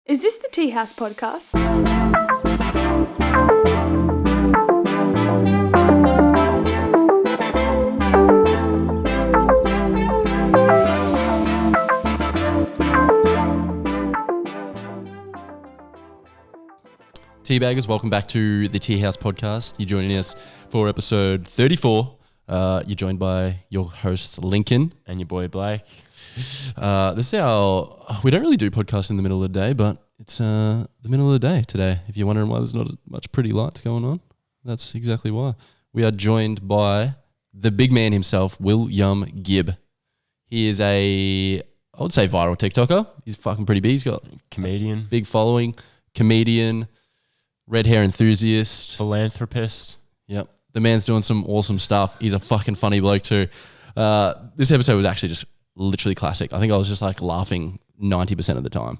Is this the Teahouse podcast? Teabaggers, welcome back to the Teahouse podcast. You're joining us for episode 34. You're joined by your hosts, Lincoln. And your boy, Blake. This is we don't really do podcasts in the middle of the day, but it's the middle of the day today. If you're wondering why there's not as much pretty lights going on, that's exactly why. We are joined by the big man himself, Will Gib. He is I would say viral TikToker. He's fucking pretty big. He's got Comedian. big following, comedian, red hair enthusiast. Philanthropist. Yep. The man's doing some awesome stuff. He's a fucking funny bloke too. This episode was actually just literally classic. I think I was just like laughing 90% of the time.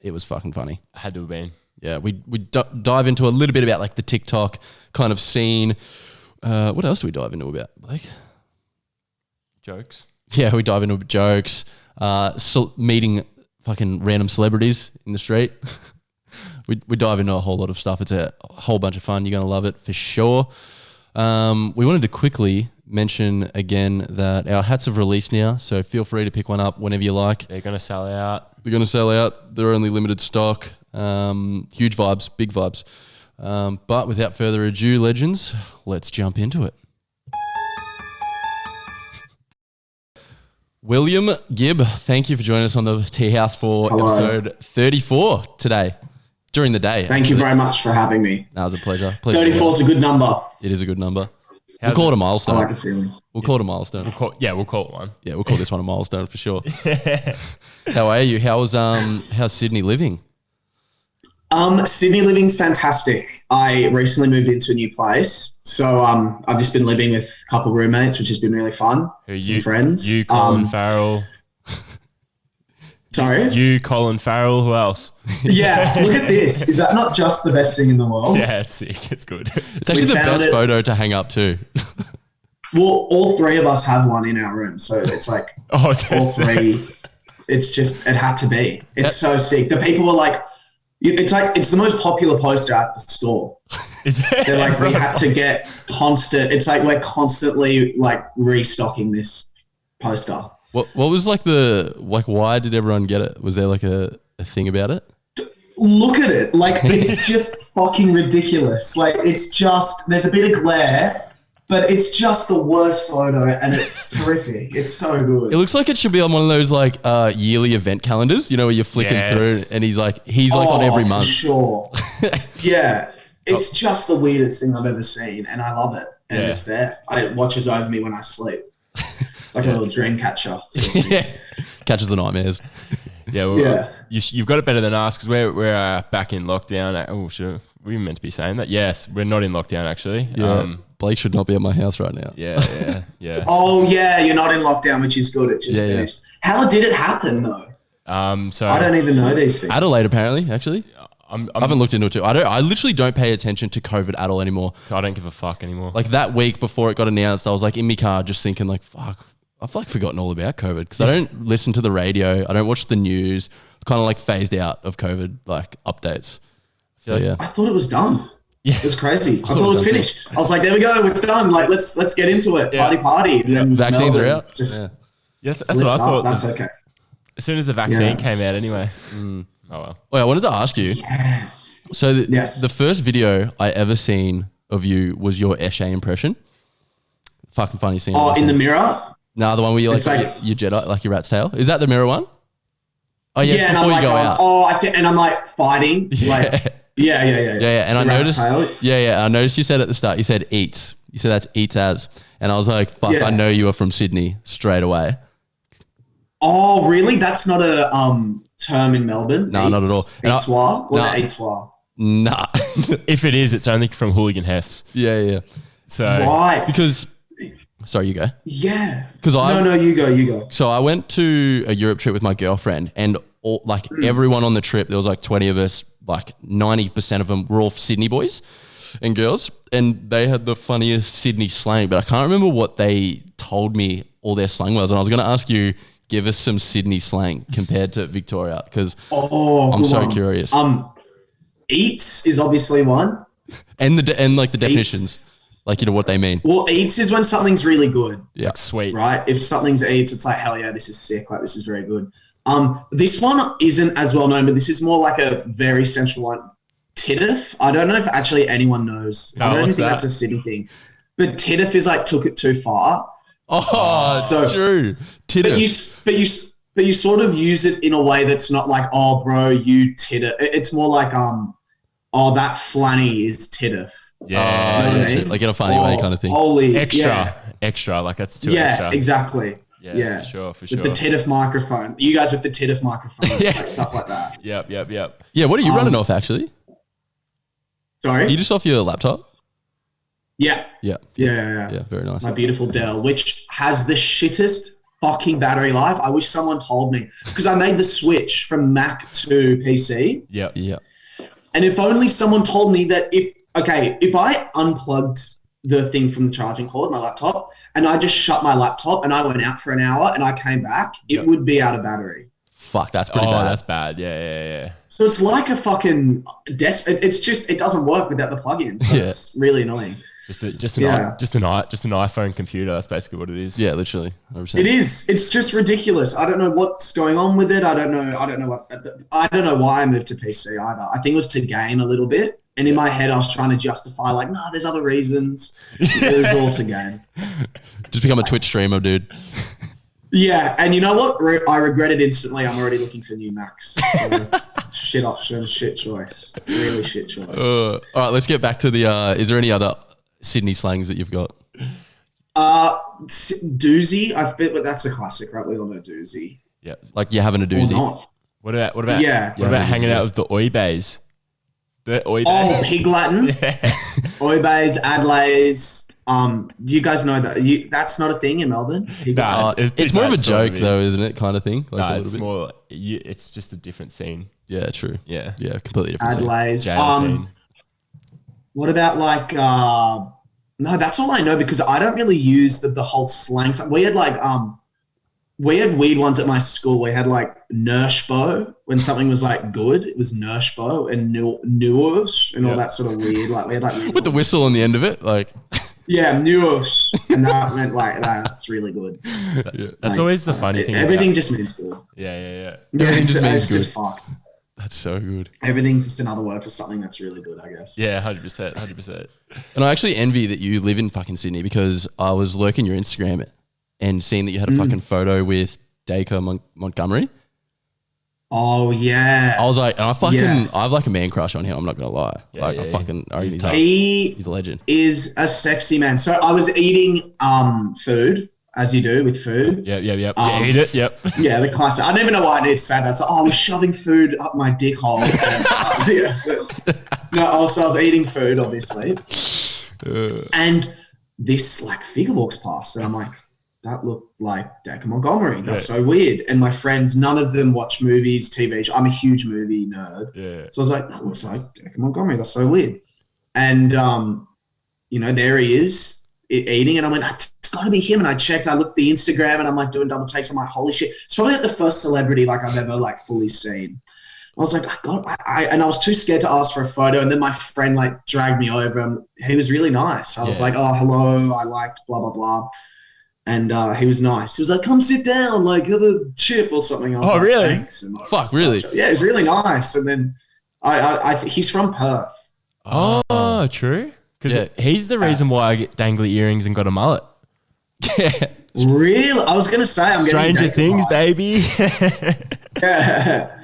It was fucking funny. Had to have been. Yeah, we dive into a little bit about like the TikTok kind of scene. What else do we dive into about, Blake? Jokes. Yeah, we dive into jokes. Meeting fucking random celebrities in the street. we dive into a whole lot of stuff. It's a whole bunch of fun. You're going to love it for sure. We wanted to quickly mention again that our hats have released now, so feel free to pick one up whenever you like. They're going to sell out. They're going to sell out. They're only limited stock. Huge vibes, big vibes. But without further ado, legends, let's jump into it. William Gib, thank you for joining us on the Teahouse for episode 34 today. During the day. Thank you very much for having me. That was a pleasure. 34 is a good number. It is a good number. We'll call it a milestone. I like the feeling. We'll call it a milestone. We'll call it one. Yeah, we'll call this one a milestone for sure. How are you? How's Sydney living? Sydney living's fantastic. I recently moved into a new place. So I've just been living with a couple of roommates, which has been really fun. Some friends. You, Colin Farrell. Sorry? You, Colin Farrell. Who else? Yeah, look at this. Is that not just the best thing in the world? Yeah, it's sick. It's good. It's actually the best photo to hang up too. Well, all three of us have one in our room. So it's like all three. It's just, it had to be. It's so sick. The people were like, it's the most popular poster at the store. Is it? They're like, we had to get constant. It's like we're constantly like restocking this poster. What was like why did everyone get it? Was there like a thing about it? Look at it. Like, it's just fucking ridiculous. Like, it's just, there's a bit of glare, but it's just the worst photo and it's terrific. It's so good. It looks like it should be on one of those like yearly event calendars, you know, where you're flicking through and he's like on every month. For sure. Yeah. It's just the weirdest thing I've ever seen and I love it. And it's there. It watches over me when I sleep. Like a little dream catcher. Yeah. Catches the nightmares. Yeah, you've got it better than us because we're back in lockdown. Oh, sure. We meant to be saying that. Yes, we're not in lockdown actually. Yeah. Blake should not be at my house right now. Yeah. Oh yeah, you're not in lockdown, which is good. It just finished. How did it happen though? So I don't even know these things. Adelaide apparently, actually. I haven't looked into it too. I literally don't pay attention to COVID at all anymore. So I don't give a fuck anymore. Like that week before it got announced, I was like in my car just thinking like, fuck. I've like forgotten all about COVID because I don't listen to the radio. I don't watch the news. Kind of like phased out of COVID like updates. So yeah. I thought it was done. Yeah. It was crazy. I thought it was finished. I was like, there we go. It's done. Like, let's get into it. Yeah. Party. Yeah. Vaccines are out. That's what I thought. That's okay. As soon as the vaccine came out anyway. Oh well. Wait, I wanted to ask you. Yes. So the first video I ever seen of you was your Eshe impression. Fucking funny scene. Oh, in the mirror? No, the one where you like your Jedi, like your rat's tail. Is that the mirror one? Oh yeah, it's and before I'm you go like, out. and I'm like fighting. Like, yeah. And I noticed. I noticed you said at the start. You said eats. You said that's eats as, and I was like, fuck, I know you are from Sydney straight away. Oh really? That's not a term in Melbourne. No, not at all. Eats-wa? What eats-wa? Nah. If it is, it's only from hooligan hefts. Yeah. So right because. Sorry, you go. Yeah. Because No, you go. So I went to a Europe trip with my girlfriend and everyone on the trip, there was like 20 of us, like 90% of them were all Sydney boys and girls. And they had the funniest Sydney slang, but I can't remember what they told me all their slang was. And I was going to ask you, give us some Sydney slang compared to Victoria? Because I'm so curious. Eats is obviously one. And the definitions, like, you know, what they mean. Well, eats is when something's really good. Yeah. Like sweet. Right? If something's eats, it's like, hell yeah, this is sick. Like, this is very good. This one isn't as well known, but this is more like a very central one. Titif. I don't know if actually anyone knows. I don't think that's a Sydney thing. But titif is like took it too far. Oh, so true. Titif. But you sort of use it in a way that's not like, oh, bro, you titif. It's more like, oh, that flanny is titif. Yeah. You know what I mean? Like in a funny way kind of thing. Holy, extra. Like that's too extra. Yeah, exactly. Yeah, for sure. With the titif microphone. You guys with the titif microphone. Like stuff like that. Yep. Yeah, what are you running off, actually? Sorry? Are you just off your laptop? Yeah. Yeah, very nice. My beautiful Dell, which has the shittest fucking battery life. I wish someone told me. Because I made the switch from Mac to PC. Yeah. And if only someone told me that if I unplugged the thing from the charging cord, my laptop, and I just shut my laptop and I went out for an hour and I came back, it would be out of battery. Fuck, that's pretty bad. That's bad. Yeah. So it's like a fucking it's just, it doesn't work without the plug-in. So it's really annoying. Just an iPhone computer. That's basically what it is. Yeah, literally. 100%. It is. It's just ridiculous. I don't know what's going on with it. I don't know why I moved to PC either. I think it was to game a little bit. And in my head, I was trying to justify like, no, there's other reasons. It was all to game. Just become a Twitch streamer, dude. Yeah, and you know what? I regret it instantly. I'm already looking for new Macs. So shit option, shit choice. Really shit choice. All right, let's get back to the... is there any other Sydney slangs that you've got? Doozy. But that's a classic, right? We all know doozy. Yeah, like you're having a doozy. What about what about hanging out with the oi bays? The oi bays. Oh, Pig Latin. Yeah. Oi bays, Adelays. Do you guys know that? That's not a thing in Melbourne? It's more of a joke though, isn't it? Kind of thing. Like no, it's more. It's just a different scene. Yeah, true. Yeah, completely different. Adelays. Scene. What about like? No, that's all I know because I don't really use the whole slang. We had like we had weird ones at my school. We had like Nershbo when something was like good. It was Nershbo and Newish and all that sort of weird. Like we had like with the whistle on the end of it, like. Yeah, Newish, and that meant like that's really good. That's always the funny thing. Everything just means good. Yeah. Everything just means good. Just fucked. That's so good. Everything's just another word for something that's really good, I guess. Yeah, 100%. And I actually envy that you live in fucking Sydney because I was lurking your Instagram and seeing that you had a fucking photo with Dacre Montgomery. Oh yeah. I was like, and I have like a man crush on him. I'm not gonna lie. He's a legend. Is a sexy man. So I was eating food, as you do with food. Yeah. You eat it. Yep. Yeah, the classic. I don't even know why I need to say that. So I was shoving food up my dick hole. I was eating food, obviously. And this like figure walks past, and I'm like, that looked like Dacre Montgomery. That's so weird. And my friends, none of them watch movies, TV. I'm a huge movie nerd. Yeah. So I was like, that looks like Dacre Montgomery. That's so weird. And, there he is eating. And I went, it's got to be him. And I checked. I looked at the Instagram and I'm like doing double takes. I'm like, holy shit. It's probably like the first celebrity like I've ever like fully seen. I was like, and I was too scared to ask for a photo. And then my friend like dragged me over and he was really nice. I was like, oh, hello. I liked blah, blah, blah. And he was nice. He was like, come sit down, like have a chip or something. I was like, really? Thanks. And fuck, really? Yeah, he's really nice. And then he's from Perth. Oh, true. Because he's the reason why I get dangly earrings and got a mullet. Yeah. Really? I was gonna say I'm getting Stranger Things, baby. Yeah.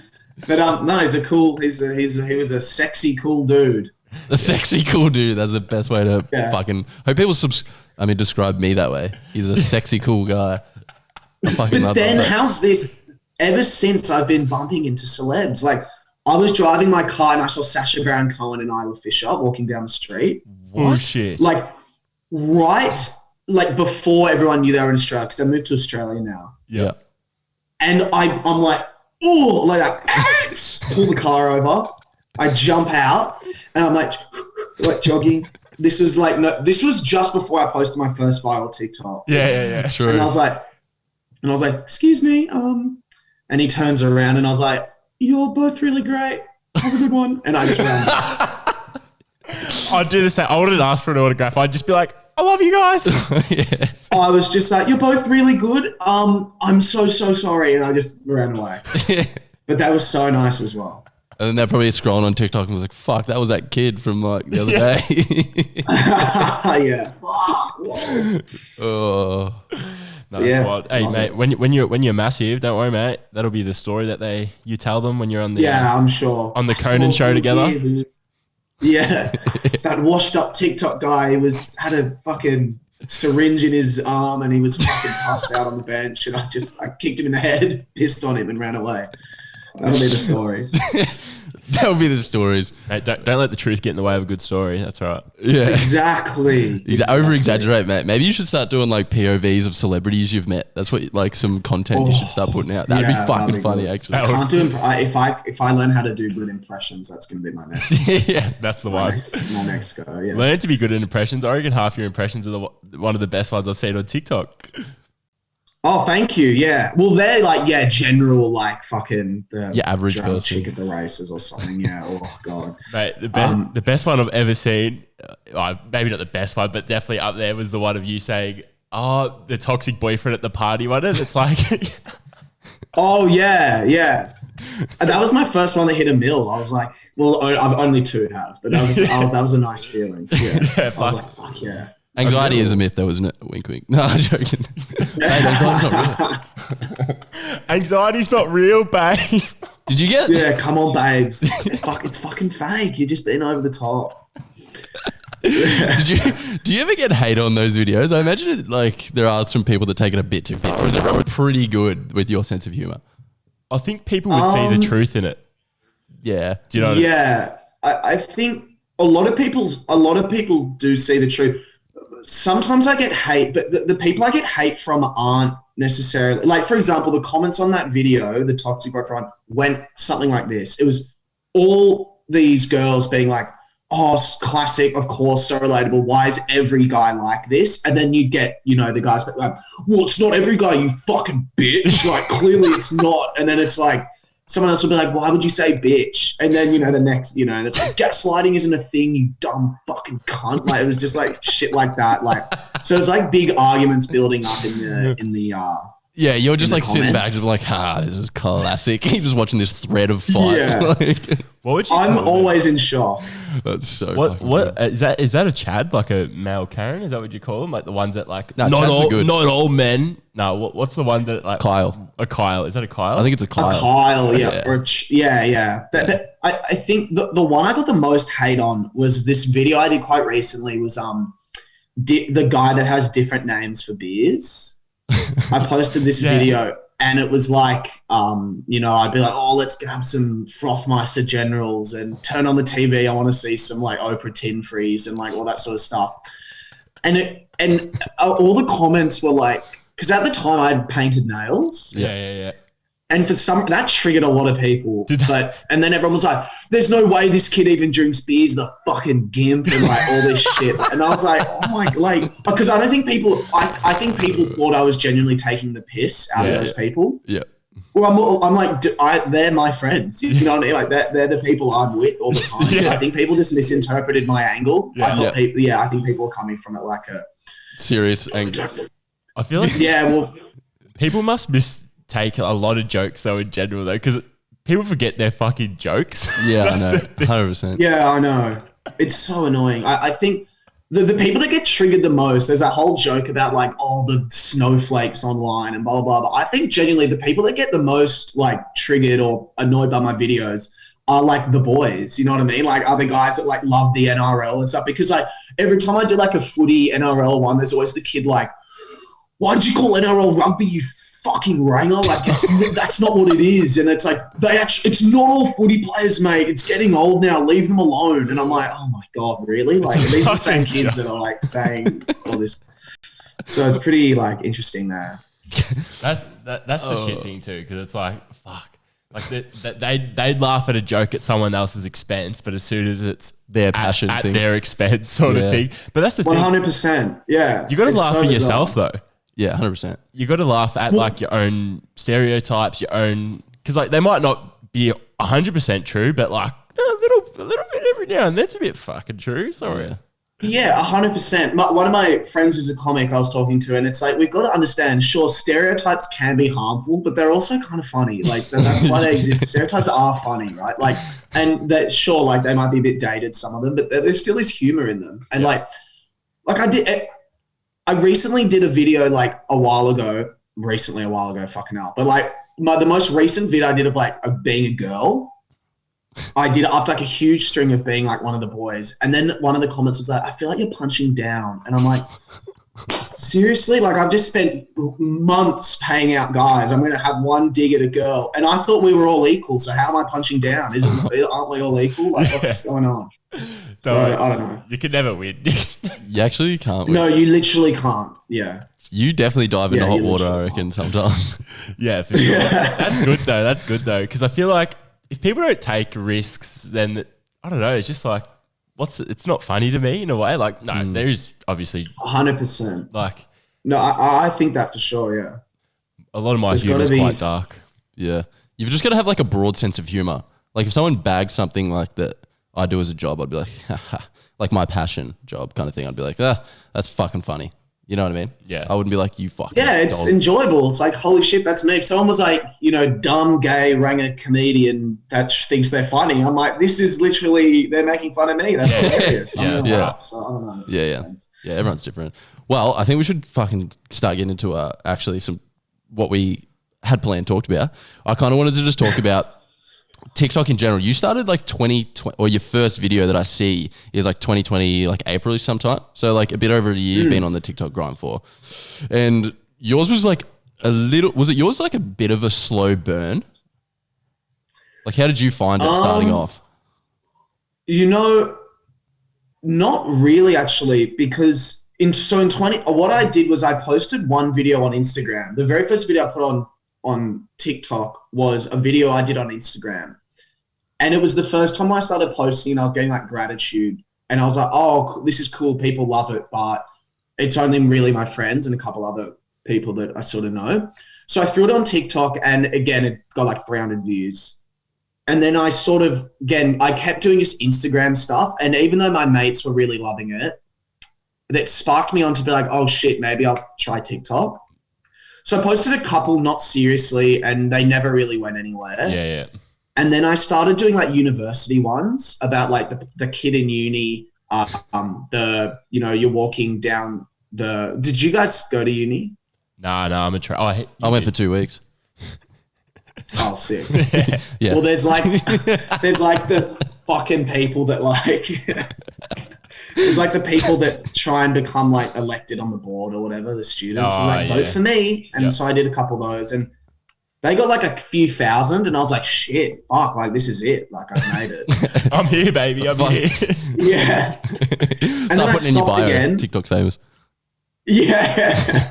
But no, he was a sexy cool dude. A sexy cool dude. That's the best way to fucking hope people describe me that way. He's a sexy cool guy. But then how's this? Ever since I've been bumping into celebs, like I was driving my car and I saw Sacha Baron Cohen and Isla Fisher walking down the street. What? Oh shit! Like before everyone knew they were in Australia because I moved to Australia now. Yeah. And I'm like, oh, like that. Pull the car over. I jump out and I'm like jogging. This was just before I posted my first viral TikTok. Yeah. Sure. And I was like, And I was like, excuse me. And he turns around and I was like, you're both really great. Have a good one. And I just ran. I'd do the same. I wouldn't ask for an autograph. I'd just be like, I love you guys. Yes. I was just like, you're both really good. I'm so sorry. And I just ran away. But that was so nice as well. And then they're probably scrolling on TikTok and was like, fuck, that was that kid from like the other day. Yeah. Oh. No, that's wild. Hey, mate, when you're massive, don't worry, mate. That'll be the story that you tell them when you're on the I'm sure on the Conan show together. Yeah, that washed up TikTok guy had a fucking syringe in his arm and he was fucking passed out on the bench, and I kicked him in the head, pissed on him, and ran away. That'll be the stories. That'll be the stories. Mate, don't let the truth get in the way of a good story. That's right. Yeah, exactly. Over exaggerate, mate. Maybe you should start doing like POVs of celebrities you've met. That's what like some content you should start putting out. That'd be fucking funny, good. Actually. I can't do if I learn how to do good impressions, that's gonna be my next. Yeah, that's the one. My next go. Yeah. Learn to be good at impressions. I reckon half your impressions are one of the best ones I've seen on TikTok. Oh, thank you. Yeah. Well, they're like, general, like fucking the average person. Chick at the races or something. Yeah. Oh, God. Mate, the best one I've ever seen, maybe not the best one, but definitely up there was the one of you saying, oh, the toxic boyfriend at the party one. And it's like... Oh, yeah. Yeah. And that was my first one that hit a mil. I was like, well, I've only two have, but that was a nice feeling. Yeah. I was like, fuck yeah. Anxiety is a myth, though, isn't it? Wink, wink. No, I'm joking. Mate, anxiety's not real. Anxiety's not real, babe. Did you get? Yeah, come on, babes. It's fucking fake. You're just being over the top. Do you ever get hate on those videos? I imagine there are some people that take it a bit too far. Or is it pretty good with your sense of humor? I think people would see the truth in it. Yeah. Do you know? Yeah, I think a lot of people do see the truth. Sometimes I get hate, but the people I get hate from aren't necessarily, like, for example, the comments on that video, the toxic boyfriend, went something like this. It was all these girls being like, oh, classic, of course, so relatable. Why is every guy like this? And then you get, the guys like, well, it's not every guy, you fucking bitch. Like, clearly it's not. And then it's like, someone else will be like, why would you say bitch? And then, the next, it's like, gaslighting isn't a thing, you dumb fucking cunt. Like, it was just like shit like that. Like, so it's like big arguments building up in the yeah, you're just like sitting back just like, this is classic. You're just watching this thread of fights. Yeah. What would you I'm always in shock. That's so what is that a Chad, like a male Karen? Is that what you call them? Like the ones that like not all men. No, what's the one that like Kyle? A Kyle. Is that a Kyle? I think it's a Kyle. A Kyle, yeah. But I think the one I got the most hate on was this video I did quite recently was the guy that has different names for beers. I posted this video and it was like, I'd be like, oh, let's have some Frothmeister Generals and turn on the TV. I want to see some like Oprah Tin Freeze and like all that sort of stuff. And all the comments were like, because at the time I'd painted nails. Yeah. And for that triggered a lot of people. And then everyone was like, there's no way this kid even drinks beers, the fucking gimp, and like all this shit. And I was like, oh my, like, because I don't think I think people thought I was genuinely taking the piss out of those people. Yeah. Well, I'm like, they're my friends. You know what I mean? Like they're the people I'm with all the time. So I think people just misinterpreted my angle. I think people were coming from it like a serious angle. I feel like people must take a lot of jokes though in general though, because people forget their fucking jokes. Yeah, I know. 100%. Yeah, I know. It's so annoying. I think the people that get triggered the most, there's that whole joke about like, oh, the snowflakes online and blah, blah, blah. But I think genuinely the people that get the most like triggered or annoyed by my videos are like the boys, you know what I mean? Like are the guys that like love the NRL and stuff, because like every time I do like a footy NRL one, there's always the kid like, why did you call NRL rugby, you fucking ranger? Like that's not what it is. And it's like it's not all footy players, mate. It's getting old now. Leave them alone. And I'm like, oh my God, really? Like these are the same kids that are like saying all this. So it's pretty like interesting there. That's the shit thing too, because it's like fuck. Like they'd laugh at a joke at someone else's expense, but as soon as it's their passion at thing. Their expense sort of thing. But that's the 100%. Yeah. You got to laugh at yourself though. Yeah, 100%. You got to laugh at like your own stereotypes, your own, because like they might not be 100% true, but like a little bit every now and then's a bit fucking true. Sorry. Yeah, 100%. One of my friends who's a comic I was talking to, and it's like, we've got to understand, sure, stereotypes can be harmful, but they're also kind of funny. Like, that's why they exist. Stereotypes are funny, right? Like, and that, sure, like, they might be a bit dated, some of them, but there still is humor in them. And like I recently did a video like a while ago, fucking hell. But like the most recent video I did of being a girl, I did after like a huge string of being like one of the boys. And then one of the comments was like, I feel like you're punching down. And I'm like, seriously? Like I've just spent months paying out guys. I'm going to have one dig at a girl. And I thought we were all equal. So how am I punching down? Aren't we all equal? Like what's going on? So, I don't know. You can never win. You actually can't win. No, you literally can't. Yeah. You definitely dive into hot water, I reckon, sometimes. Yeah, for sure. That's good though. Because I feel like if people don't take risks, then I don't know. It's just like, it's not funny to me in a way. Like, no, there is obviously 100%. like, no, I think that for sure. Yeah. A lot of my humor is quite dark. Yeah. You've just got to have like a broad sense of humor. Like if someone bags something like that I do as a job, I'd be like, haha, like my passion job kind of thing. I'd be like, that's fucking funny. You know what I mean? Yeah. I wouldn't be like, you fucking Yeah, it's dog. enjoyable. It's like, holy shit, that's me. If someone was like, dumb, gay, ranger comedian that thinks they're funny, I'm like, this is literally, they're making fun of me. That's hilarious. Yeah. So I don't know. Yeah, everyone's different. Well, I think we should fucking start getting into actually what we had planned talked about. I kind of wanted to just talk about TikTok in general. You started like 2020, or your first video that I see is like 2020, like April sometime. So like a bit over a year you've been on the TikTok grind for. And yours was like was it yours like a bit of a slow burn? Like how did you find it starting off? Not really actually, because in 20, what I did was I posted one video on Instagram. The very first video I put on TikTok was a video I did on Instagram. And it was the first time I started posting and I was getting like gratitude. And I was like, oh, this is cool. People love it. But it's only really my friends and a couple other people that I sort of know. So I threw it on TikTok and again, it got like 300 views. And then I I kept doing this Instagram stuff. And even though my mates were really loving it, that sparked me on to be like, oh shit, maybe I'll try TikTok. So I posted a couple, not seriously, and they never really went anywhere. Yeah. And then I started doing like university ones about like the kid in uni, you're walking down did you guys go to uni? No, I'm I went for 2 weeks. Oh, sick. Yeah. Well, there's like the fucking people that like, there's like the people that try and become like elected on the board or whatever, the students, and like vote for me. And so I did a couple of those and they got like a few thousand and I was like, shit, fuck, like this is it. Like I've made it. I'm here, baby. I'm here. Yeah. And then I stopped again. TikTok famous. Yeah.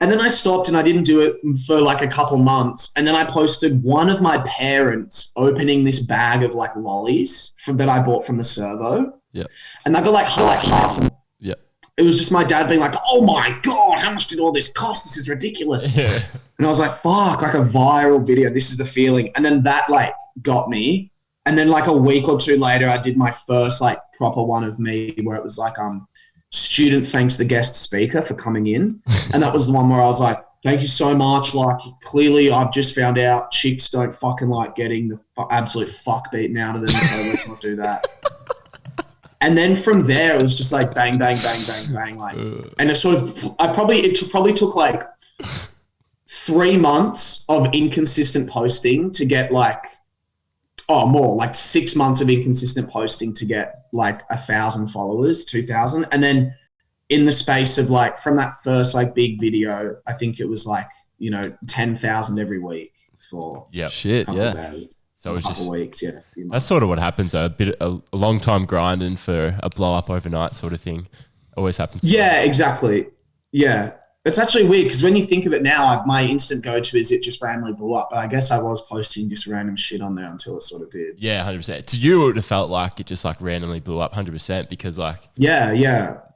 And then I stopped and I didn't do it for like a couple months. And then I posted one of my parents opening this bag of like lollies that I bought from the servo. Yeah. And I got like half. Yeah. It was just my dad being like, oh my God, how much did all this cost? This is ridiculous. Yeah. And I was like, fuck, like a viral video. This is the feeling. And then that like got me. And then like a week or two later, I did my first like proper one of me where it was like, student thanks the guest speaker for coming in. And that was the one where I was like, thank you so much. Like clearly I've just found out chicks don't fucking like getting the absolute fuck beaten out of them. So let's not do that. And then from there, it was just like bang, bang, bang, bang, bang. Like, and it sort of, it probably took like 3 months of inconsistent posting to get like, more like 6 months of inconsistent posting to get like 1,000 followers, 2,000. And then in the space of like, from that first like big video, I think it was like, 10,000 every week for a couple of days. So it was just weeks, that's sort of what happens. A long time grinding for a blow up overnight sort of thing always happens. Yeah, exactly. Yeah. It's actually weird because when you think of it now, my instant go-to is it just randomly blew up. But I guess I was posting just random shit on there until it sort of did. Yeah, 100%. To you, it would have felt like it just like randomly blew up 100% because like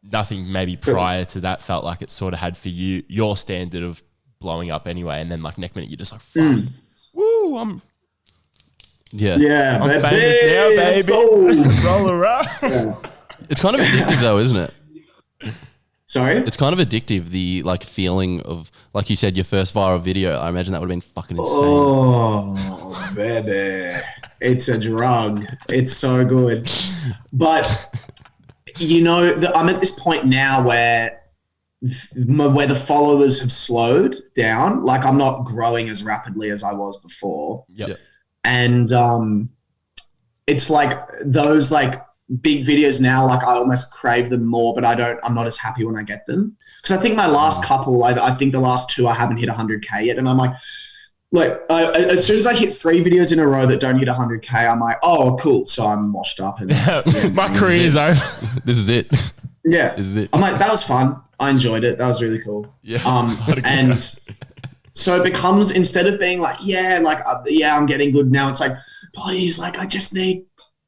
nothing maybe prior to that felt like it sort of had for you your standard of blowing up anyway. And then like next minute you're just like, fuck, woo, I'm I'm famous now, baby. Roll around. Yeah. It's kind of addictive though, isn't it? Sorry? It's kind of addictive, the like feeling of, like you said, your first viral video. I imagine that would have been fucking insane. Oh, baby. It's a drug. It's so good. But, you know, I'm at this point now where the followers have slowed down. Like, I'm not growing as rapidly as I was before. Yep. And it's like those, like, big videos now, like I almost crave them more, but I'm not as happy when I get them. Because I think my last couple, I think the last two I haven't hit 100K yet. And I'm like, as soon as I hit 3 videos in a row that don't hit 100K, I'm like, oh, cool. So I'm washed up. And my career is over. This is it. Yeah. This is it. I'm like, that was fun. I enjoyed it. That was really cool. Yeah. And so it becomes, instead of being like, I'm getting good now. It's like, please, like, I just need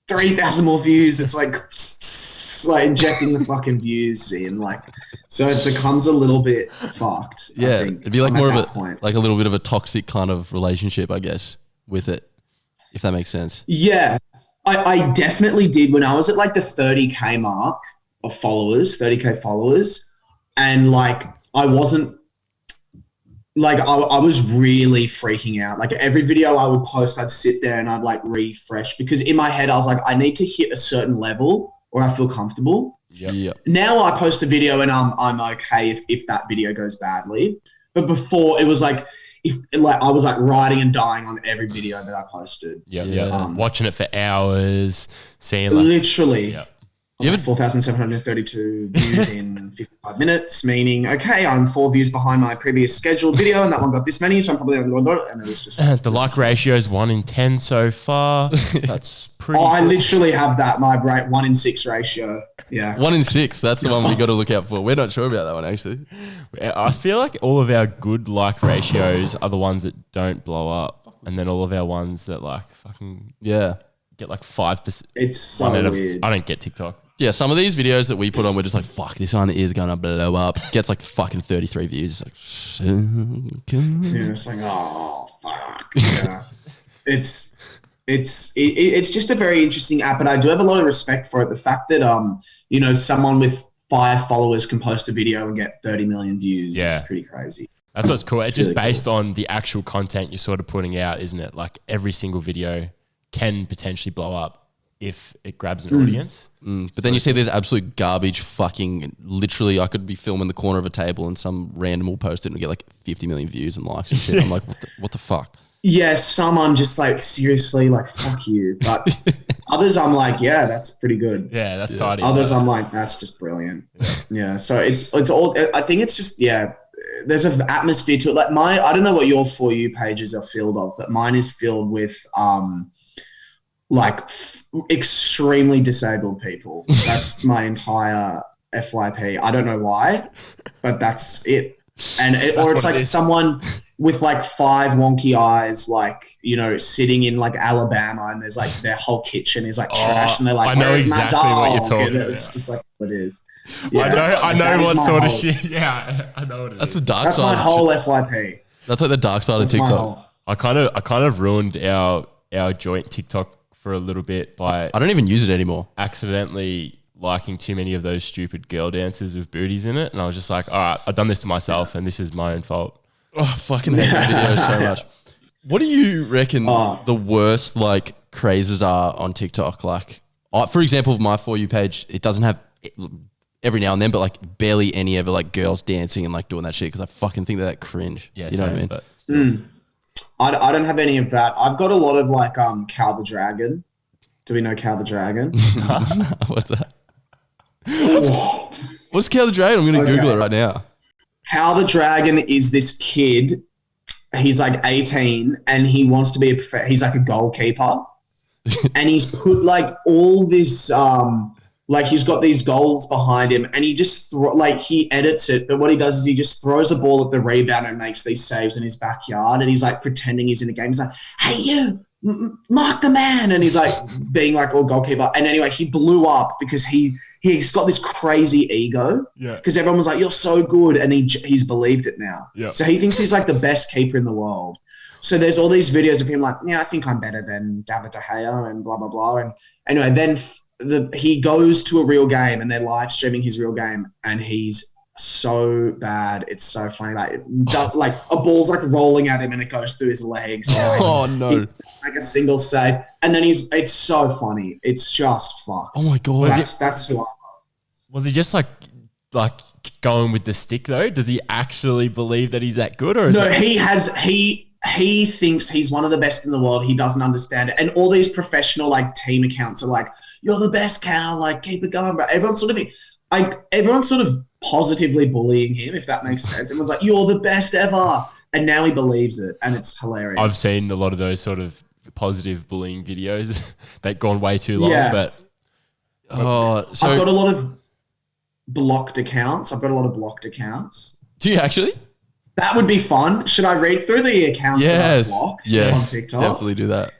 3,000 more views. It's like injecting the fucking views in, like, so it becomes a little bit fucked. Yeah, it'd be like more of a point. like a little bit of a toxic kind of relationship, I guess, with it, if that makes sense. Yeah, I definitely did when I was at like the 30K mark of followers, 30K followers, and like I wasn't. Like I was really freaking out. Like every video I would post, I'd sit there and I'd like refresh because in my head I was like, I need to hit a certain level or I feel comfortable. Yep. Now I post a video and I'm okay if that video goes badly. But before it was like I was like riding and dying on every video that I posted. Yeah. Watching it for hours, seeing like literally. Yeah. 4,732 views in 55 minutes, meaning, okay, I'm 4 views behind my previous scheduled video and that one got this many, so I'm probably and it was just... the like ratio is 1 in 10 so far. That's pretty good. I literally have that, my 1 in 6 ratio. Yeah. 1 in 6, that's the one we got to look out for. We're not sure about that one, actually. I feel like all of our good like ratios are the ones that don't blow up, and then all of our ones that like fucking... Yeah. Get like 5%. It's so weird. I don't get TikTok. Yeah, some of these videos that we put on, we're just like, fuck, this one is going to blow up. Gets like fucking 33 views. It's like, yeah, it's like, oh, fuck. Yeah. It's just a very interesting app, but I do have a lot of respect for it. The fact that, someone with 5 followers can post a video and get 30 million views is pretty crazy. That's what's cool. It's just really based on the actual content you're sort of putting out, isn't it? Like every single video can potentially blow up if it grabs an audience. But then you see there's absolute garbage fucking, literally I could be filming the corner of a table and some random will post it and get like 50 million views and likes and shit. I'm like, what the fuck? Yeah, some I'm just like, seriously, like, fuck you. But others I'm like, yeah, that's pretty good. Yeah, that's tidy. Others I'm like, that's just brilliant. Yeah, so it's all, I think it's just, there's an atmosphere to it. Like I don't know what your For You pages are filled of, but mine is filled with, extremely disabled people. That's my entire FYP. I don't know why, but that's it. Or it's like someone with like 5 wonky eyes, like, sitting in like Alabama, and there's like their whole kitchen is like trash, and they're like, I know exactly what you're talking about. It's just like what it is. Yeah, I know what sort of shit. Yeah, I know what it is. That's the dark That's side. my whole FYP. That's like the dark side of TikTok. I kind of ruined our joint TikTok for a little bit by I don't even use it anymore. Accidentally liking too many of those stupid girl dances with booties in it, and I was just like, all right, I've done this to myself, and this is my own fault. Oh, I fucking hate the videos so much. What do you reckon the worst like crazes are on TikTok? Like, for example, my For You page, it doesn't have every now and then, but like barely any ever like girls dancing and like doing that shit because I fucking think that cringe. Yeah, you know what I mean? But I don't have any of that. I've got a lot of like Cal the Dragon. Do we know Cal the Dragon? What's that? What's Cal the Dragon? I'm going to Google it right now. Cal the Dragon is this kid. He's like 18 and he wants to be he's like a goalkeeper. And he's put like all this Like he's got these goals behind him and he just he edits it. But what he does is he just throws a ball at the rebound and makes these saves in his backyard. And he's like pretending he's in a game. He's like, hey, you, mark the man. And he's like being like all goalkeeper. And anyway, he blew up because he's got this crazy ego. Yeah. Because everyone was like, you're so good. And he's believed it now. Yeah. So he thinks he's like the best keeper in the world. So there's all these videos of him like, yeah, I think I'm better than David De Gea and blah, blah, blah. And anyway, then he goes to a real game and they're live streaming his real game and he's so bad. It's so funny. Like a ball's like rolling at him and it goes through his legs. Oh no. Like a single save. And then it's so funny. It's just fucked. Oh my God. That's who I love. Was he just like going with the stick though? Does he actually believe that he's that good or is he thinks he's one of the best in the world. He doesn't understand it. And all these professional like team accounts are like, you're the best, Cal, like keep it going, bro. Everyone's sort of positively bullying him, if that makes sense. Everyone's like, you're the best ever. And now he believes it and it's hilarious. I've seen a lot of those sort of positive bullying videos that gone way too long. Yeah. But I've got a lot of blocked accounts. Do you actually? That would be fun. Should I read through the accounts that I've blocked on TikTok? Definitely do that.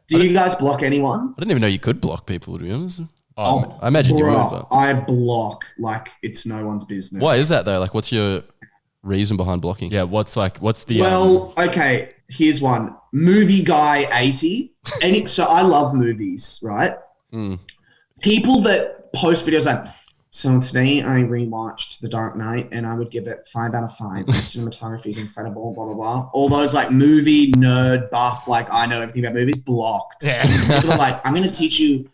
Do you guys block anyone? I didn't even know you could block people, to be honest. I imagine you would. But. I block like it's no one's business. Why is that though? Like, what's your reason behind blocking? Yeah, what's the... Well, okay, here's one. Movie Guy 80. So I love movies, right? Mm. People that post videos like, so today I rewatched The Dark Knight and I would give it 5 out of 5. The cinematography is incredible, blah, blah, blah. All those like movie nerd buff, like I know everything about movies, blocked. Yeah. People are like, I'm going to teach you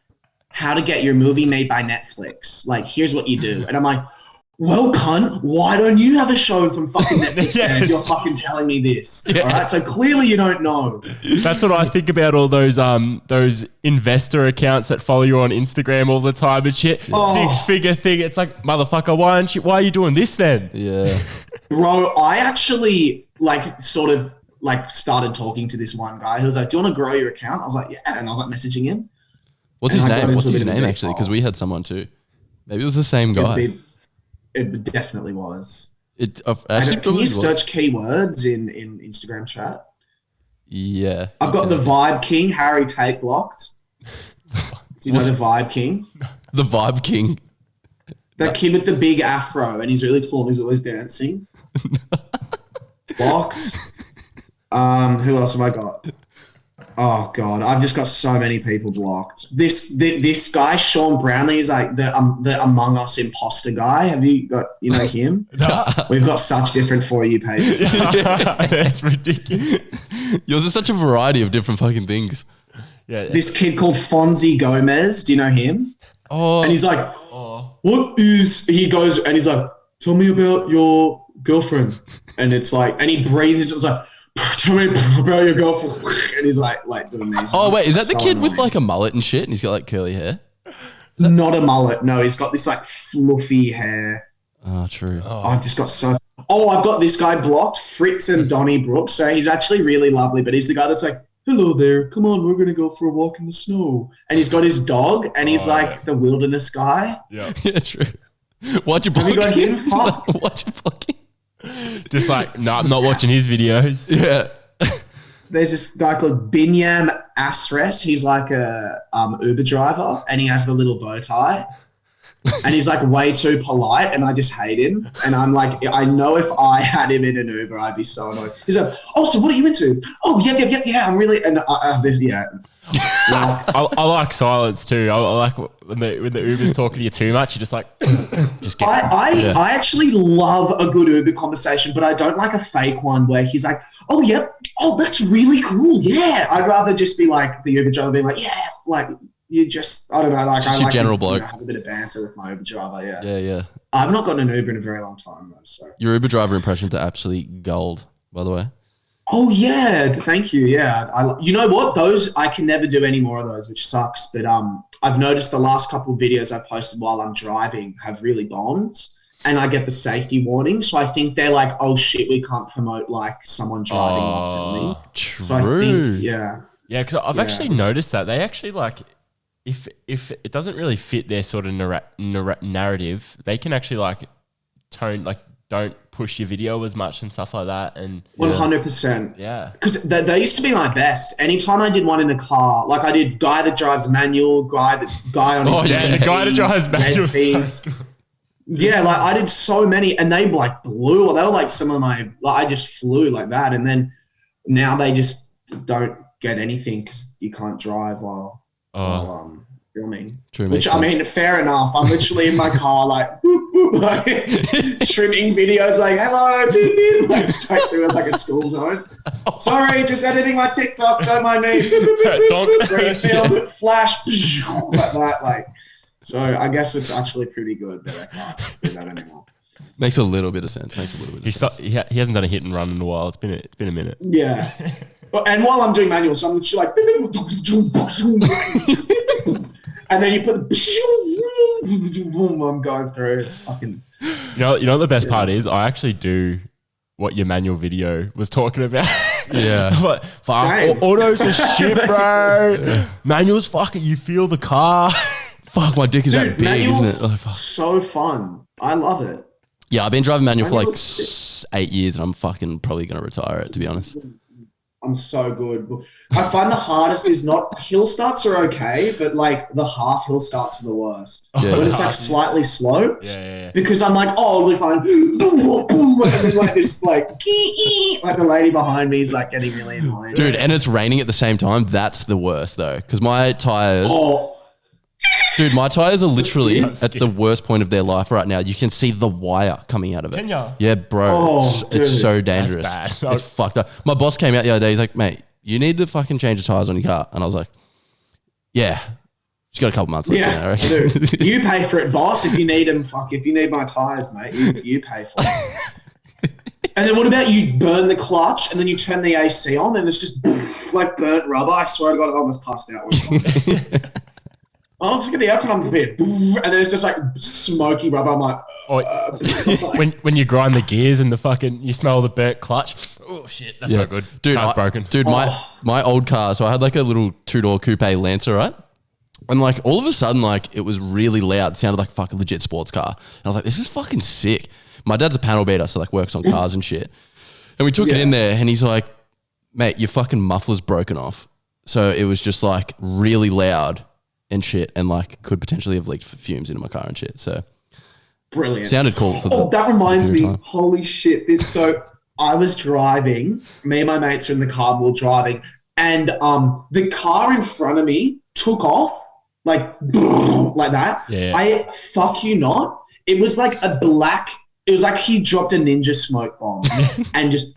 how to get your movie made by Netflix. Like, here's what you do. And I'm like, well, cunt, why don't you have a show from fucking Netflix and you're fucking telling me this? Yeah. All right, so clearly you don't know. That's what I think about all those investor accounts that follow you on Instagram all the time and shit. Oh. 6-figure thing. It's like, motherfucker, why are you doing this then? Yeah. Bro, I actually started talking to this one guy who was like, do you want to grow your account? I was like, yeah. And I was like messaging him. What's his name? What's his name actually? Because we had someone too. Maybe it was the same guy. It definitely was. Can you search keywords in Instagram chat? Yeah. I've got the Vibe King, Harry Tate blocked. Do you know the Vibe King? The Vibe King. That kid with the big afro and he's really tall and he's always dancing. Blocked. Who else have I got? Oh God, I've just got so many people blocked. This guy, Sean Brownlee, is like the Among Us imposter guy. Have you got him? No. We've got such different For You pages. That's ridiculous. Yours is such a variety of different fucking things. Yeah. This kid called Fonzie Gomez. Do you know him? Oh. And he's like, he goes and he's like, tell me about your girlfriend. And it's like, and he breathes. It's like, tell me about your girlfriend. And he's like doing these. Oh, wait, is that the kid with like a mullet and shit and he's got like curly hair? Not a mullet. No, he's got this like fluffy hair. Oh, true. I've just got I've got this guy blocked, Fritz and Donnie Brooks. So he's actually really lovely, but he's the guy that's like, hello there, come on, we're going to go for a walk in the snow. And he's got his dog and he's the wilderness guy. Yeah. Yeah, true. Why'd you block him? Have you got him? Fuck. Why'd you block him? Just like, no, I'm not watching his videos. Yeah. There's this guy called Binyam Asres. He's like a Uber driver and he has the little bow tie. And he's like way too polite and I just hate him. And I'm like, I know if I had him in an Uber, I'd be so annoyed. He's like, oh, so what are you into? Oh, yeah. I'm really, and I like silence too. I like when the Uber's talking to you too much, you're just like, just get I actually love a good Uber conversation, but I don't like a fake one where he's like, oh, yeah, oh, that's really cool. Yeah. I'd rather just be like the Uber driver being like, yeah, like, you just, I don't know, like just I like general to bloke. Have a bit of banter with my Uber driver, yeah. Yeah. I've not gotten an Uber in a very long time though, so. Your Uber driver impressions are absolutely gold, by the way. Oh yeah, thank you. Yeah, you know what? Those I can never do any more of those, which sucks. But I've noticed the last couple of videos I posted while I'm driving have really bombed, and I get the safety warning. So I think they're like, oh shit, we can't promote like someone driving while filming. True. So I think, yeah. Yeah, because I've actually noticed that they actually like if it doesn't really fit their sort of narrative, they can actually like don't push your video as much and stuff like that. And 100%. Yeah. Because they used to be my best. Anytime I did one in a car, like I did guy that drives manual, guy on his the guy that drives manual. Yeah, like I did so many, and they like blew. They were like some of my. Like, I just flew like that, and then now they just don't get anything because you can't drive while filming. True, which sense. I mean, fair enough. I'm literally in my car, like, boop, boop, like trimming videos, like, hello, beep, beep, like straight through like a school zone. Sorry, just editing my TikTok. Don't mind me. Film, flash, like that, like. So I guess it's actually pretty good that I can't do that anymore. Makes a little bit of sense. He hasn't done a hit and run in a while. It's been a minute. Yeah. And while I'm doing manual, so I'm literally like, and then you put I'm going through. It's fucking. You know what the best part is? I actually do what your manual video was talking about. Yeah. But fuck, autos are shit, bro. Yeah. Manuals, fuck it. You feel the car. Fuck, my dick is that big, isn't it? Oh, so fun. I love it. Yeah, I've been driving manual for like 8 years, and I'm fucking probably going to retire it, to be honest. I'm so good. I find the hardest is not hill starts are okay, but like the half hill starts are the worst. Yeah. When it's like slightly sloped. Yeah. Because I'm like, oh, we're fine. And then like this like the lady behind me is like getting really annoying. Dude, and it's raining at the same time. That's the worst though. Because my tires dude, my tires are literally at the worst point of their life right now. You can see the wire coming out of it. Can ya? Yeah, bro. It's so dangerous. That's bad. It's fucked up. My boss came out the other day. He's like, mate, you need to fucking change the tires on your car. And I was like, yeah. She's got a couple months left. Yeah, dude. You pay for it, boss. If you need them, if you need my tires, mate, you pay for it. And then what about you burn the clutch and then you turn the AC on and it's just like burnt rubber? I swear to God, I almost passed out. Oh, let's look at the aircon on the bed. And then it's just like smoky rubber. I'm like, when you grind the gears and you smell the burnt clutch. Oh shit, that's not good. Dude, car's broken. Dude, my old car, so I had like a little 2-door coupe Lancer, right? And like all of a sudden, like it was really loud. It sounded like a fucking legit sports car. And I was like, this is fucking sick. My dad's a panel beater, so like works on cars and shit. And we took it in there and he's like, mate, your fucking muffler's broken off. So it was just like really loud and shit, and like could potentially have leaked fumes into my car and shit. So brilliant. Sounded cool for that reminds me. Time. Holy shit! I was driving. Me and my mates are in the car. We're driving, and the car in front of me took off like that. Yeah. I fuck you not. It was like a black. It was like he dropped a ninja smoke bomb and just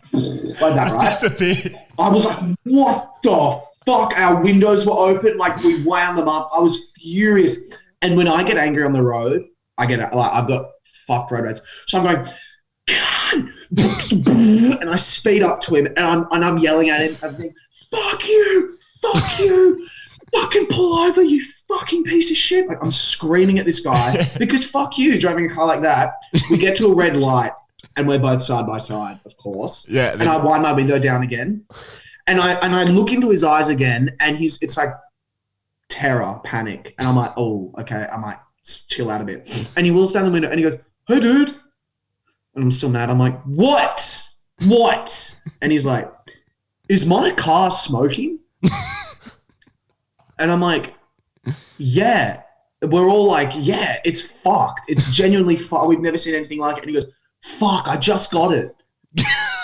like that. Right? Disappeared. I was like, what the fuck, our windows were open, like we wound them up. I was furious. And when I get angry on the road, I've got fucked road rage. So I'm going, God! And I speed up to him and I'm yelling at him and think, fuck you, fucking pull over, you fucking piece of shit. Like I'm screaming at this guy because fuck you, driving a car like that. We get to a red light and we're both side by side, of course. Yeah. And I wind my window down again. And I look into his eyes again, and it's like terror, panic. And I'm like, oh, okay, I might chill out a bit. And he rolls down the window, and he goes, hey, dude. And I'm still mad. I'm like, what? And he's like, is my car smoking? And I'm like, yeah. We're all like, yeah, it's fucked. It's genuinely fucked. We've never seen anything like it. And he goes, fuck, I just got it.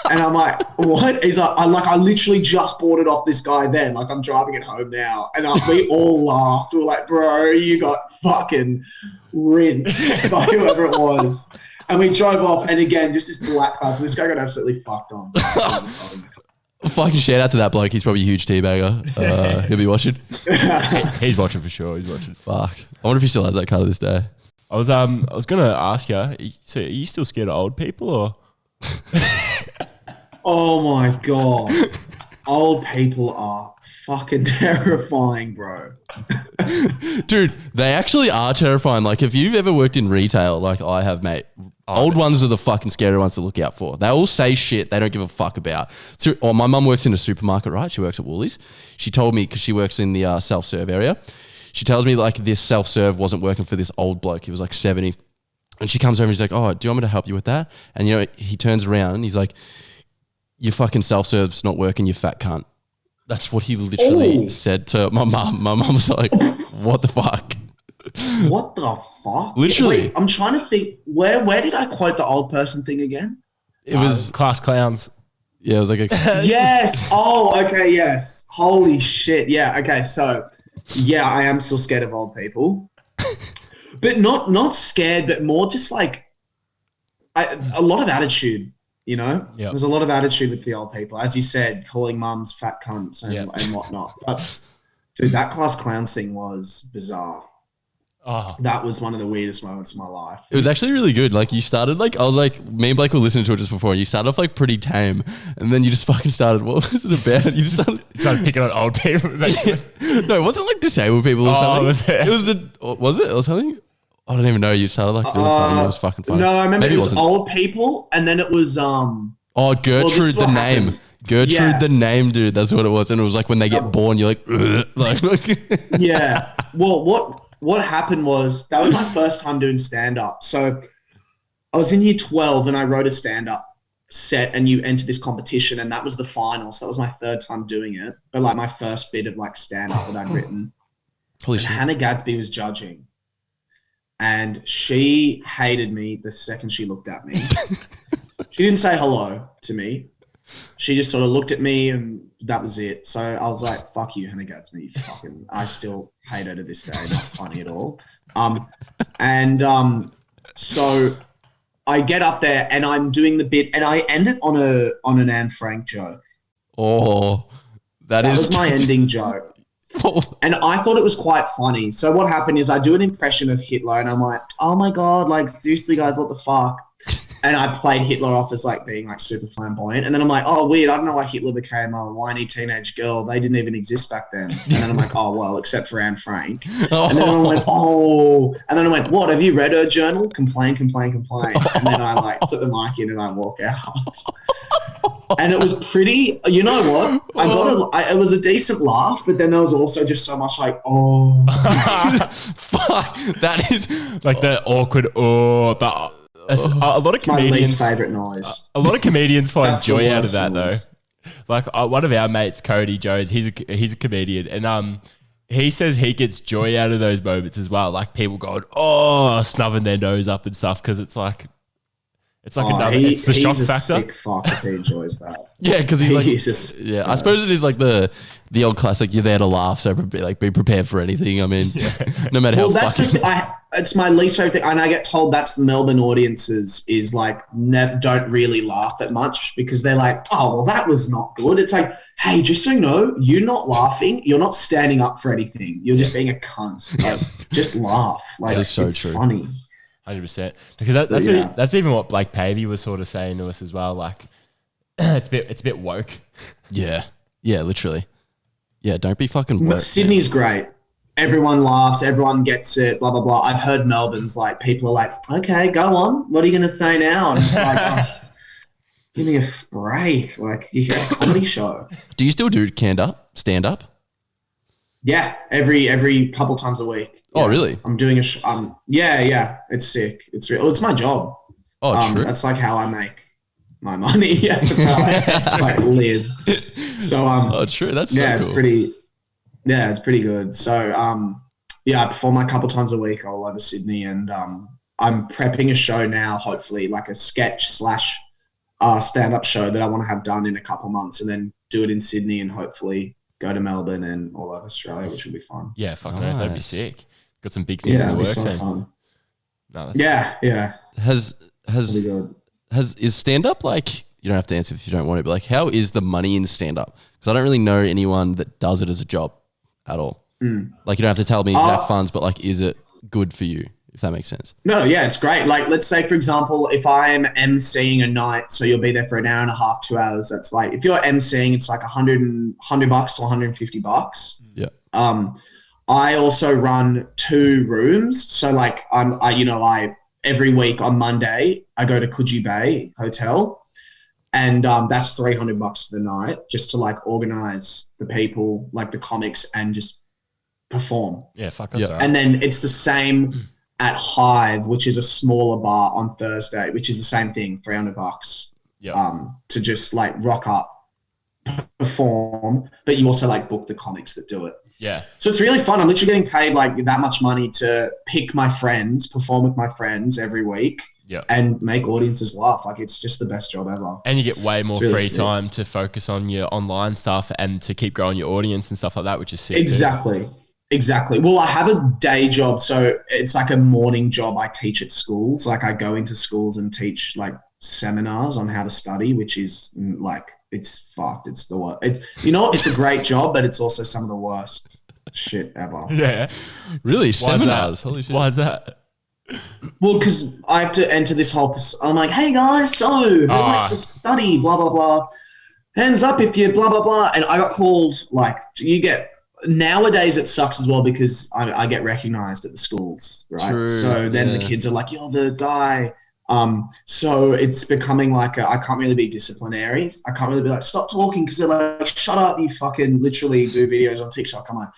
And I'm like, what? He's like, I literally just bought it off this guy then. Like, I'm driving it home now. And we all laughed. We were like, bro, you got fucking rinsed by whoever it was. And we drove off. And again, just this black car. So this guy got absolutely fucked on. Fucking shout out to that bloke. He's probably a huge teabagger. He'll be watching. He's watching for sure. He's watching. Fuck. I wonder if he still has that car to this day. I was going to ask you, so are you still scared of old people or? Oh my God. Old people are fucking terrifying, bro. Dude, they actually are terrifying. Like, if you've ever worked in retail, like I have, mate, old ones are the fucking scary ones to look out for. They all say shit they don't give a fuck about. So, my mum works in a supermarket, right? She works at Woolies. She told me, because she works in the self-serve area, she tells me like this self-serve wasn't working for this old bloke. He was like 70. And she comes over and she's like, oh, do you want me to help you with that? And, you know, he turns around and he's like, your fucking self-serve's not working, you fat cunt. That's what he literally said to my mum. My mum was like, what the fuck? What the fuck? Literally. Wait, I'm trying to think, where did I quote the old person thing again? It was Class Clowns. Yeah, it was like a yes. Oh, okay, yes. Holy shit. Yeah, okay. So, yeah, I am still scared of old people. But not scared, but more just like a lot of attitude, you know? Yep. There's a lot of attitude with the old people. As you said, calling mums fat cunts and whatnot. But, dude, that Class Clowns thing was bizarre. Oh. That was one of the weirdest moments of my life. It was actually really good. Like you started like, I was like, me and Blake were listening to it just before. You started off like pretty tame and then you just fucking started, what was it about? You just started picking on old people. No, it wasn't like disabled people or something. It was it or something? I don't even know. You started like doing something that was fucking funny. No, I remember it was old people and then it was oh, Gertrude the name. Happened. Gertrude the name, dude. That's what it was. And it was like when they get born, you're like yeah. Well, what happened was that was my first time doing stand-up. So I was in year 12 and I wrote a stand-up set and you enter this competition and that was the final. So that was my third time doing it. But like my first bit of like stand-up that I'd written. Holy shit. Hannah Gadsby was judging. And she hated me the second she looked at me. She didn't say hello to me. She just sort of looked at me and that was it. So I was like, fuck you, Hannah Gadsby. Fucking, I still hate her to this day. Not funny at all. So I get up there and I'm doing the bit and I end it on an Anne Frank joke. Oh, that was my ending joke. And I thought it was quite funny. So what happened is I do an impression of Hitler and I'm like, oh my God, like seriously guys, what the fuck? And I played Hitler off as like being like super flamboyant. And then I'm like, oh, weird. I don't know why Hitler became a whiny teenage girl. They didn't even exist back then. And then I'm like, oh, well, except for Anne Frank. And then I went, oh. And then I went, what? Have you read her journal? Complain. And then I like put the mic in and I walk out. And it was pretty, you know what? It was a decent laugh, but then there was also just so much like, oh. Fuck. That is like the awkward, but... a lot of comedians, my least favorite noise. A lot of comedians find joy out of that noise. Though. Like one of our mates, Cody Jones, he's a comedian, and he says he gets joy out of those moments as well. Like people going, snubbing their nose up and stuff because it's like another. It's the shock factor. He's a sick fuck if he enjoys that. Yeah, because he's like, I suppose it is like the old classic. You're there to laugh, so be prepared for anything. I mean, no matter how. Well, it's my least favorite thing, and I get told that's the Melbourne audiences is like don't really laugh that much because they're like, oh, well, that was not good. It's like, hey, just so you know, you're not laughing, you're not standing up for anything, you're just being a cunt. Like, just laugh. Like, it's so true. Funny. 100%. Because that's even what Blake Pavey was sort of saying to us as well. Like, it's a bit woke. Yeah, literally. Yeah, don't be fucking woke. Sydney's great. Everyone laughs, everyone gets it, blah, blah, blah. I've heard Melbourne's like, people are like, okay, go on. What are you going to say now? And it's like, give me a break. Like, you got a comedy show. Do you still do stand up? Yeah, every couple times a week. Oh, really? I'm doing yeah. It's sick. It's real. It's my job. Oh, true. That's like how I make my money. Yeah, that's how I live. So, oh, true. That's so cool. It's pretty good. So, I perform a couple times a week all over Sydney, and I'm prepping a show now. Hopefully, like a sketch / stand-up show that I want to have done in a couple months, and then do it in Sydney, and hopefully go to Melbourne and all over Australia, which will be fun. Yeah, fucking nice. That'd be sick. Got some big things in the works. So fun. No, yeah. Is stand-up like, you don't have to answer if you don't want to, but like, how is the money in stand-up? Because I don't really know anyone that does it as a job at all. Like, you don't have to tell me exact funds, but like, is it good for you, if that makes sense? No, yeah, it's great. Like, let's say, for example, if I'm emceeing a night, so you'll be there for an hour and a half, 2 hours. That's like, if you're emceeing, it's like $100 to $150. Yeah. I also run 2 rooms. So like I every week on Monday, I go to Coogee Bay Hotel, and that's $300 for the night just to like organize the people, like the comics, and just perform. Yeah, fuck, that's all right. And then it's the same at Hive, which is a smaller bar on Thursday, which is the same thing, $300 to just like rock up, perform, but you also like book the comics that do it. Yeah. So it's really fun. I'm literally getting paid like that much money to pick my friends, perform with my friends every week. Yeah. And make audiences laugh. Like it's just the best job ever. And you get way more really free time to focus on your online stuff and to keep growing your audience and stuff like that, which is sick. Exactly. Well, I have a day job, so it's like a morning job. I teach at schools. Like I go into schools and teach like seminars on how to study, which is like, it's fucked. It's the worst. It's a great job, but it's also some of the worst shit ever. Yeah. Really? Seminars? Holy shit. Why is that? Well, because I have to enter this whole... I'm like, hey guys, so who likes to study, blah, blah, blah. Hands up if you blah, blah, blah. And I got called, like, you get... Nowadays it sucks as well because I get recognized at the schools, right? True, so then the kids are like, you're the guy. So it's becoming like I can't really be disciplinary. I can't really be like, stop talking, because they're like, shut up, you fucking literally do videos on TikTok. I'm like...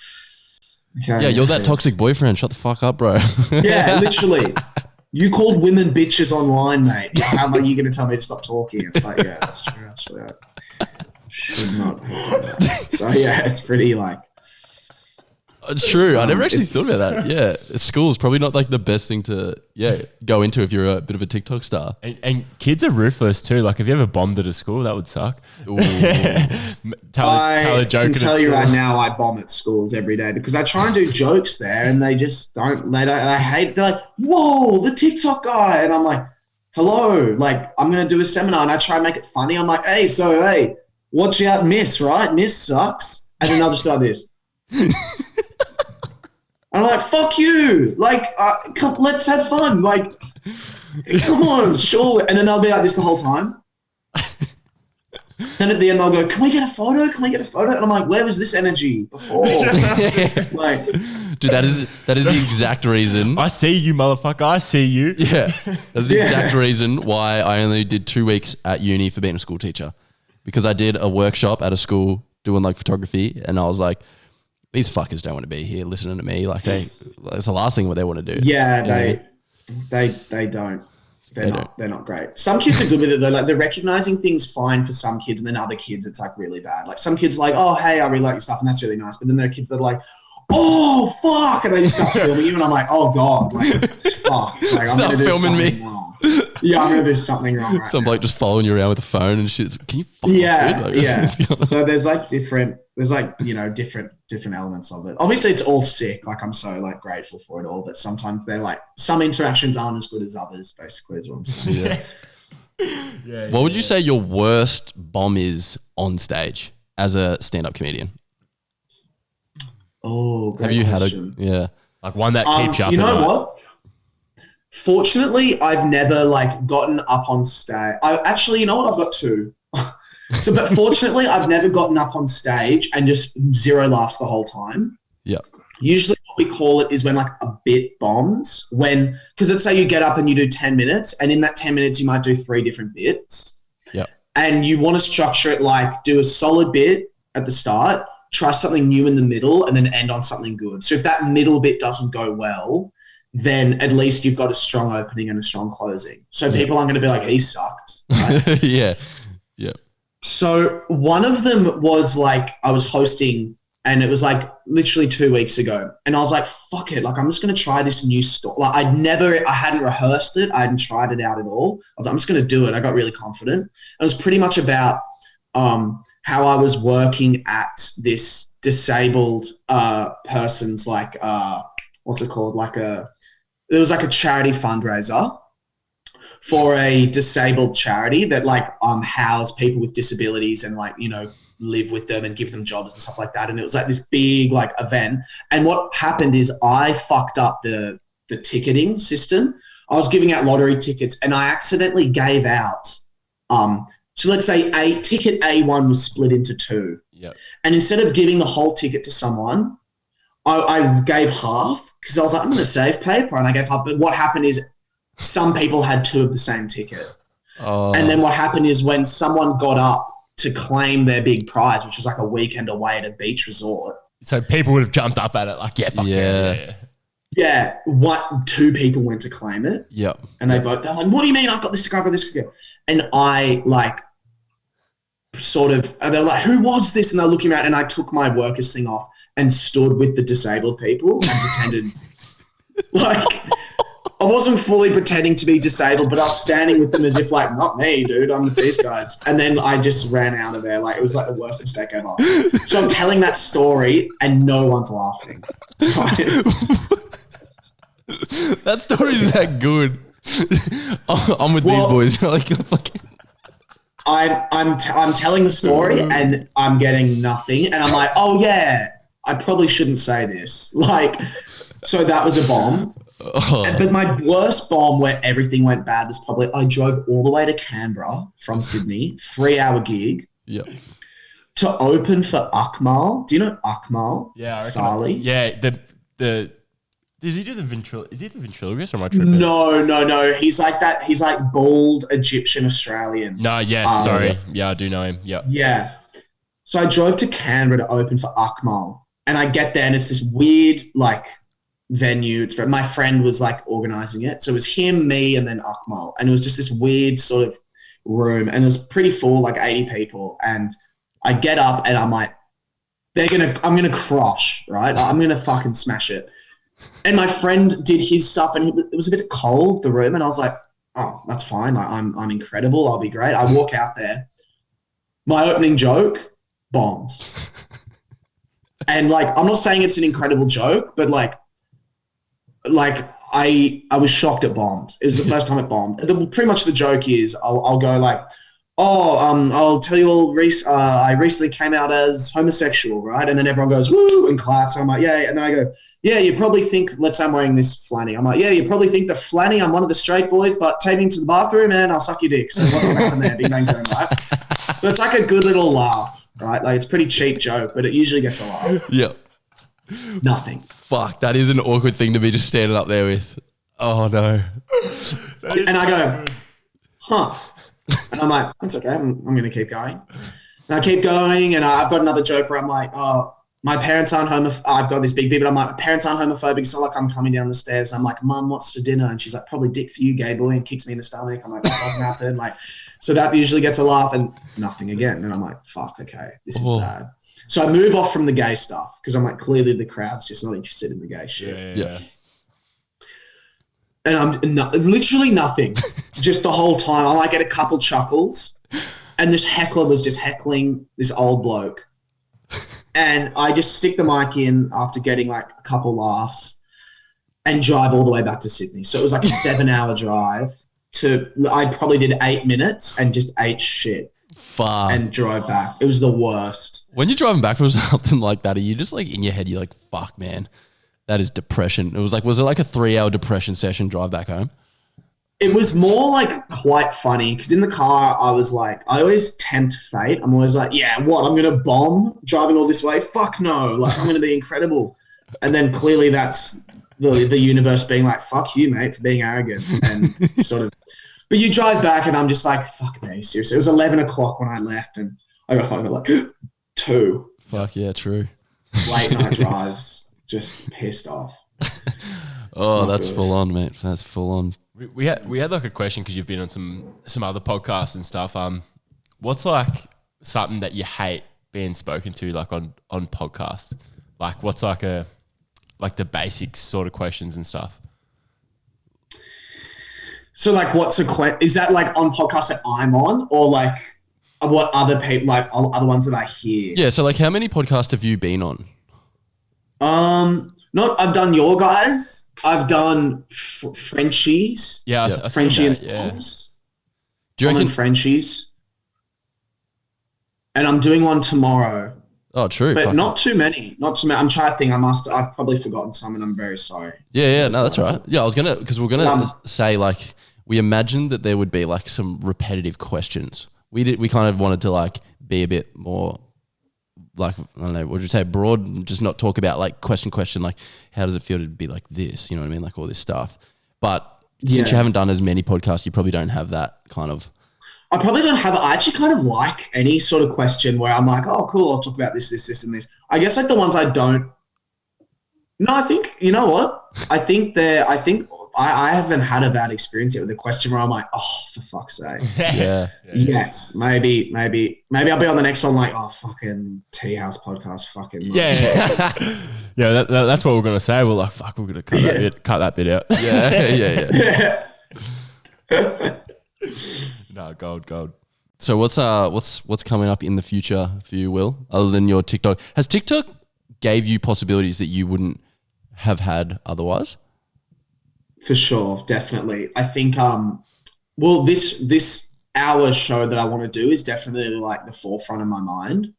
Okay, yeah, you're that toxic boyfriend. Shut the fuck up, bro. Yeah, literally. You called women bitches online, mate. How are you going to tell me to stop talking? It's like, yeah, that's true. Actually, I should not. So yeah, it's pretty like. True. I never actually thought about that. Yeah, school's probably not like the best thing to go into if you're a bit of a TikTok star. And kids are ruthless too. Like, if you ever bombed at a school, that would suck. tell a joke. I can tell you right now, I bomb at schools every day because I try and do jokes there, and they just don't. I hate. They're like, "Whoa, the TikTok guy," and I'm like, "Hello, like I'm gonna do a seminar," and I try and make it funny. I'm like, "Hey, watch out, Miss. Right, Miss sucks," and then I'll just go like this. I'm like, fuck you. Like, come, let's have fun. Like, come on, sure. And then they'll be like this the whole time. Then at the end, they'll go, can we get a photo? Can we get a photo? And I'm like, where was this energy before? Like, dude, that is the exact reason. I see you, motherfucker. I see you. Yeah. That's the exact reason why I only did 2 weeks at uni for being a school teacher. Because I did a workshop at a school doing like photography, and I was like, these fuckers don't want to be here listening to me. Like it's the last thing what they want to do. Yeah, they don't. They're not great. Some kids are good with it though. Like they're recognizing things fine for some kids, and then other kids it's like really bad. Like some kids are like, oh hey, I really like your stuff, and that's really nice. But then there are kids that are like, oh fuck, and they just start filming you, and I'm like, oh god, like fuck, like I'm gonna do something wrong. Yeah, I'm gonna do something wrong. Right Some bloke just following you around with a phone and shit. Can you? Yeah. So there's like different elements of it. Obviously, it's all sick. Like I'm so like grateful for it all, but sometimes they're like some interactions aren't as good as others. Basically, is what I'm saying. Yeah. What would you say your worst bomb is on stage as a stand-up comedian? Oh, great have you question. Had a like one that keeps you up? You know what? Fortunately, I've never like gotten up on stage. You know what? I've got 2. But fortunately, I've never gotten up on stage and just 0 laughs the whole time. Yeah. Usually what we call it is when like a bit bombs. Because let's say you get up and you do 10 minutes, and in that 10 minutes, you might do 3 different bits. Yeah. And you want to structure it like do a solid bit at the start, try something new in the middle, and then end on something good. So if that middle bit doesn't go well, then at least you've got a strong opening and a strong closing. So people aren't going to be like, he sucked. Right? Yeah. So one of them was like, I was hosting, and it was like literally 2 weeks ago. And I was like, fuck it. Like, I'm just going to try this new story. Like I hadn't rehearsed it. I hadn't tried it out at all. I was like, I'm just going to do it. I got really confident. It was pretty much about how I was working at this disabled person's like, what's it called? It was like a charity fundraiser for a disabled charity that like house people with disabilities and like, you know, live with them and give them jobs and stuff like that. And it was like this big like event. And what happened is I fucked up the ticketing system. I was giving out lottery tickets, and I accidentally gave out so let's say ticket A1 was split into 2. Yeah. And instead of giving the whole ticket to someone, I gave half, because I was like, I'm going to save paper, and I gave half. But what happened is some people had 2 of the same ticket. Oh. And then what happened is when someone got up to claim their big prize, which was like a weekend away at a beach resort, So people would have jumped up at it like, yeah, fuck yeah. Yeah, two people went to claim it. Yep. And they're like, what do you mean I've got this to cover this? And I like sort of, and they're like, who was this? And they're looking around, and I took my workers thing off and stood with the disabled people and pretended like I wasn't fully pretending to be disabled, but I was standing with them as if like, not me, dude, I'm with these guys. And then I just ran out of there. Like, it was like the worst mistake ever. So I'm telling that story and no one's laughing. That story is that good. I'm with these boys. Like, fucking. I'm telling the story and I'm getting nothing, and I'm like, oh yeah, I probably shouldn't say this. Like, so that was a bomb. But my worst bomb where everything went bad was probably I drove all the way to Canberra from Sydney, 3-hour gig. Yep. To open for Akmal. Do you know Akmal? Yeah, Sali. Yeah, the does he do the ventriloquist? Is he the ventriloquist or am I tripping? No. He's like that. He's like bald Egyptian Australian. No, yes, sorry. Yeah, I do know him. Yep. Yeah. So I drove to Canberra to open for Akmal, and I get there and it's this weird like venue. It's my friend was like organizing it, so it was him, me, and then Akmal, and it was just this weird sort of room, and it was pretty full, like 80 people, and I get up and I'm like, I'm gonna crush, right? I'm gonna fucking smash it. And my friend did his stuff, and it was a bit cold, the room, and I was like, oh, that's fine. Like, I'm incredible. I'll be great. I walk out there. My opening joke, bombs. And like, I'm not saying it's an incredible joke, but like I was shocked at bombs. It was the first time it bombed. Pretty much the joke is I'll go like, I'll tell you all, I recently came out as homosexual, right? And then everyone goes, woo, and claps. I'm like, yeah. And then I go, yeah, you probably think, let's say I'm wearing this flanny. I'm like, yeah, you probably think the flanny, I'm one of the straight boys, but take me to the bathroom and I'll suck your dick. So what's going to happen there? Big bang boom, right? So it's like a good little laugh, right? Like, it's a pretty cheap joke, but it usually gets a laugh. Yep. Nothing. Fuck, that is an awkward thing to be just standing up there with. Oh, no. And I go, huh. And I'm like, that's okay. I'm going to keep going. And I keep going, and I've got another joke where I'm like, oh, my parents aren't homophobic. I've got this big bit, but I'm like, my parents aren't homophobic. It's not like I'm coming down the stairs. I'm like, Mum, what's for dinner? And she's like, probably dick for you, gay boy, and kicks me in the stomach. I'm like, that doesn't happen. Like, so that usually gets a laugh, and nothing again. And I'm like, fuck, okay, this is bad. So I move off from the gay stuff because I'm like, clearly the crowd's just not interested in the gay shit. Yeah. And I'm literally nothing, just the whole time. I might get a couple chuckles, and this heckler was just heckling this old bloke. And I just stick the mic in after getting like a couple laughs and drive all the way back to Sydney. So it was like a 7-hour drive I probably did 8 minutes and just ate shit. Fuck. And drove back. It was the worst. When you're driving back from something like that, are you just like in your head, you're like, fuck, man, that is depression. It was like, was it like a 3-hour depression session drive back home? It was more like quite funny because in the car, I was like, I always tempt fate. I'm always like, yeah, what? I'm going to bomb driving all this way? Fuck no. Like, I'm going to be incredible. And then clearly that's the universe being like, fuck you, mate, for being arrogant. And sort of, but you drive back and I'm just like, fuck me, seriously. It was 11 o'clock when I left and I got home at like 2. Fuck yeah, true. Late night drives, just pissed off. Oh, that's full on, mate. That's full on. We had like a question because you've been on some other podcasts and stuff. What's like something that you hate being spoken to like on podcasts? Like what's like the basic sort of questions and stuff? So like what's is that like on podcasts that I'm on or like what other people like other ones that I hear? Yeah. So like how many podcasts have you been on? I've done your guys. I've done Frenchies. Yeah, Frenchie and yeah. Tom's. Do you reckon Frenchies? And I'm doing one tomorrow. Oh, true. But not too many. I'm trying to think. I've probably forgotten some, and I'm very sorry. Yeah. No, that's all right. Yeah, because we're gonna say like we imagined that there would be like some repetitive questions. We kind of wanted to like be a bit more. Like, I don't know, what would you say, broad, just not talk about like question, like how does it feel to be like this? You know what I mean? Like all this stuff. But since you haven't done as many podcasts, you probably don't have that kind of. I actually kind of like any sort of question where I'm like, oh, cool, I'll talk about this, and this. I guess like the ones I don't. No, I think you know what. I think I haven't had a bad experience yet with the question where I'm like, oh, for fuck's sake. Yeah. Yes, maybe I'll be on the next one like, oh, fucking Teahouse podcast, fucking. Yeah, that's what we're gonna say. We're like, fuck, we're gonna cut that bit out. Yeah. No, gold. So what's coming up in the future for you, Will? Other than your TikTok, has TikTok gave you possibilities that you wouldn't have had otherwise? For sure, definitely. I think well, this hour show that I want to do is definitely like the forefront of my mind.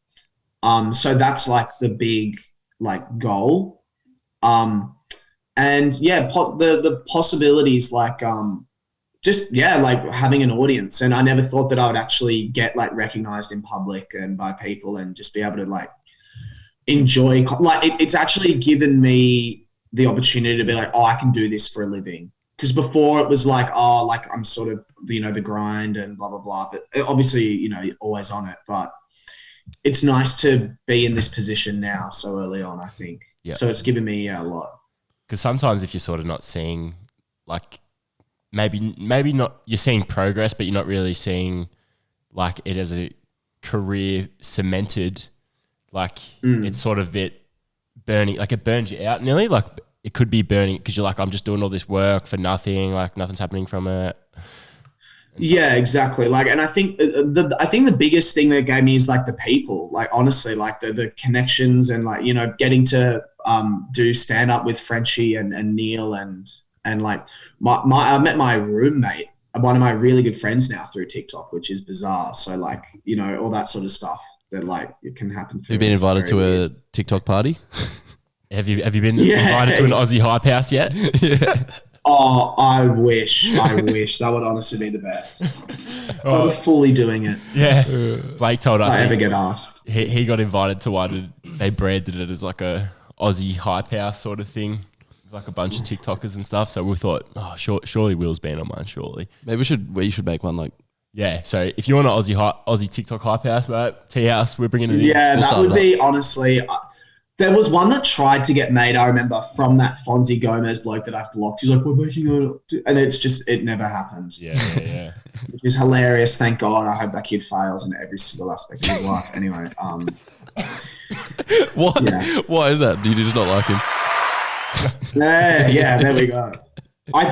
So that's like the big like goal. And yeah, the possibilities like just like having an audience. And I never thought that I would actually get like recognized in public and by people and just be able to like enjoy like it's actually given me the opportunity to be like, oh, I can do this for a living. Because before it was like, oh, like I'm sort of, the grind and blah, blah, blah. But obviously, you're always on it. But it's nice to be in this position now so early on, I think. Yeah. So it's given me a lot. Because sometimes if you're sort of not seeing, like, maybe not, you're seeing progress, but you're not really seeing, like, it as a career cemented, like, it's sort of a bit burning, like it burns you out nearly, like it could be burning because you're like, I'm just doing all this work for nothing, like nothing's happening from it. Yeah, exactly. Like, and I think the biggest thing that gave me is like the people, like honestly, like the connections and like, getting to do stand up with Frenchie and Neil and like I met my roommate, one of my really good friends now through TikTok, which is bizarre. So like, all that sort of stuff that like it can happen. Have you been invited to a TikTok party? Have you been invited to an Aussie hype house yet? Yeah. Oh, I wish. That would honestly be the best. I'm fully doing it. Yeah. Blake told us. If I ever get asked. He got invited to one and they branded it as like a Aussie hype house sort of thing. Like a bunch of TikTokers and stuff. So we thought, oh, surely Will's been on one, surely. Maybe we should make one like. Yeah, so if you want an Aussie TikTok hype house, right? Teahouse, we're bringing it in. Yeah, that would be honestly. There was one that tried to get made, I remember, from that Fonzie Gomez bloke that I've blocked. He's like, we're making it. And it never happened. Yeah. Which is hilarious. Thank God. I hope that kid fails in every single aspect of his life. Anyway. What? Yeah. Why is that? Do you just not like him? Yeah, there we go.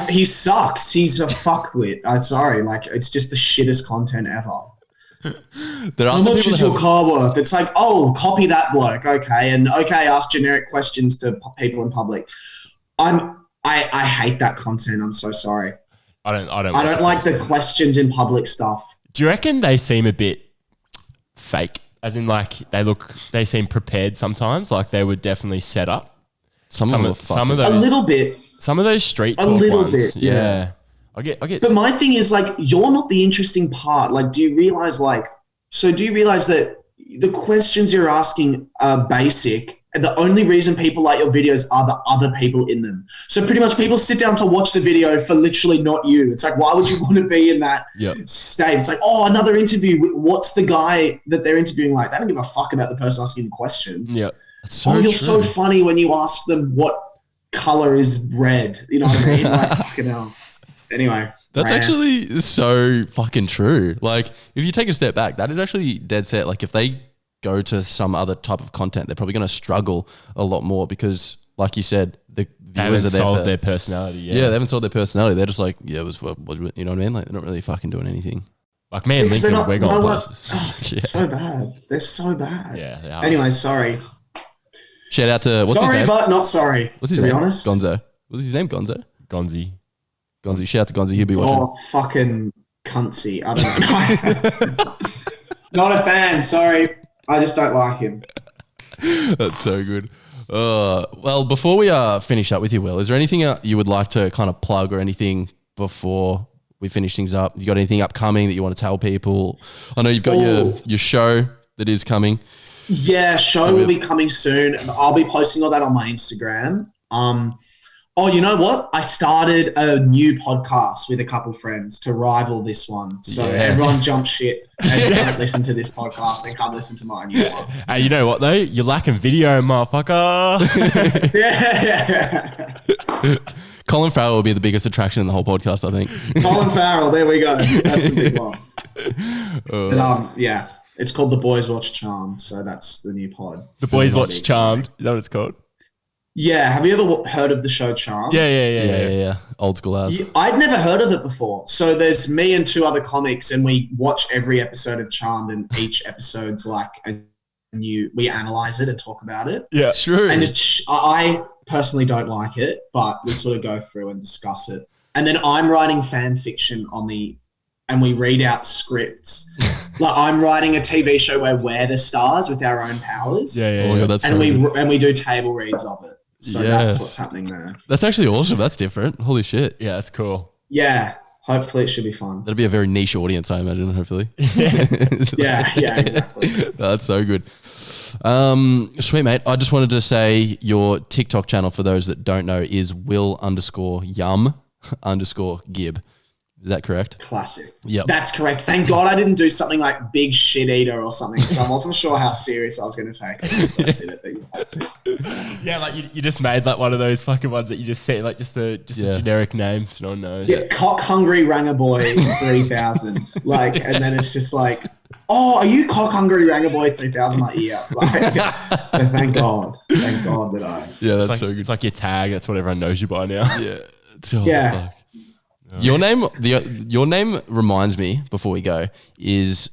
He sucks. He's a fuckwit. I'm sorry. Like, it's just the shittest content ever. There are How much is your car worth? It's like, oh, copy that bloke, okay, and ask generic questions to people in public. I hate that content. I'm so sorry. I don't like the questions in public stuff. Do you reckon they seem a bit fake? As in, like they seem prepared sometimes. Like they would definitely set up. Some of those a little bit. Some of those street talk a little ones, bit. Yeah. I get. But my thing is like, you're not the interesting part. Like, do you realize that the questions you're asking are basic, and the only reason people like your videos are the other people in them. So pretty much people sit down to watch the video for literally not you. It's like, why would you want to be in that state? It's like, oh, another interview. What's the guy that they're interviewing like? They don't give a fuck about the person asking the question. Yeah. That's so you're so funny when you ask them what color is red. You know what I mean? Like, fucking hell. Anyway. That's actually so fucking true. Like, if you take a step back, that is actually dead set. Like, if they go to some other type of content, they're probably going to struggle a lot more because, like you said, the viewers are there. They haven't sold their personality. Yeah, they haven't sold their personality. They're just like, you know what I mean? Like, they're not really fucking doing anything. Like me and Lincoln, we're going places. So bad. They're so bad. Yeah, they are. Anyway, sorry. Shout out to, what's his name? Sorry, but not sorry. What's his name? To be honest. Gonzo. What's his name? Gonzo? Gonzi. Shout out to Gonzi. He'll be watching. Oh, fucking cuntsy. I don't know. Not a fan. Sorry. I just don't like him. That's so good. Well, before we finish up with you, Will, is there anything you would like to kind of plug or anything before we finish things up? You got anything upcoming that you want to tell people? I know you've got your show that is coming. Yeah, show will be coming soon. I'll be posting all that on my Instagram. Oh, you know what? I started a new podcast with a couple friends to rival this one. So everyone jump ship and don't listen to this podcast and come listen to my new one. Hey, you know what though? You're lacking video, motherfucker. Yeah. Colin Farrell will be the biggest attraction in the whole podcast, I think. Colin Farrell, there we go. That's the big one. But, yeah, it's called The Boys Watch Charmed. So that's the new pod. The Boys Watch Charmed. Is that what it's called? Yeah, have you ever heard of the show Charmed? Yeah. Old school hours. I'd never heard of it before. So there's me and 2 other comics, and we watch every episode of Charmed, and each episode's like we analyze it and talk about it. Yeah, sure. And I personally don't like it, but we sort of go through and discuss it. And then I'm writing fan fiction and we read out scripts. Like I'm writing a TV show where we're the stars with our own powers. Yeah. Oh my God, that's and we do table reads of it. So that's what's happening there. That's actually awesome. That's different. Holy shit. Yeah, that's cool. Yeah. Hopefully it should be fun. That'll be a very niche audience, I imagine, hopefully. Yeah, exactly. That's so good. Sweet, mate. I just wanted to say your TikTok channel, for those that don't know, is Will_Yum_Gib. Is that correct? Classic. Yep. That's correct. Thank God I didn't do something like Big Shit Eater or something, because I wasn't sure how serious I was going to take it. Yeah, like you just made like one of those fucking ones that you just say, like just a generic name so no one knows. Yeah, Cock Hungry Ranger Boy 3000. Like, and then it's just like, oh, are you Cock Hungry Ranger Boy 3000? Like, yeah. Like, so thank God that I. Yeah, that's like, so good. It's like your tag. That's what everyone knows you by now. Yeah. Yeah. Fuck. Your name reminds me, before we go, is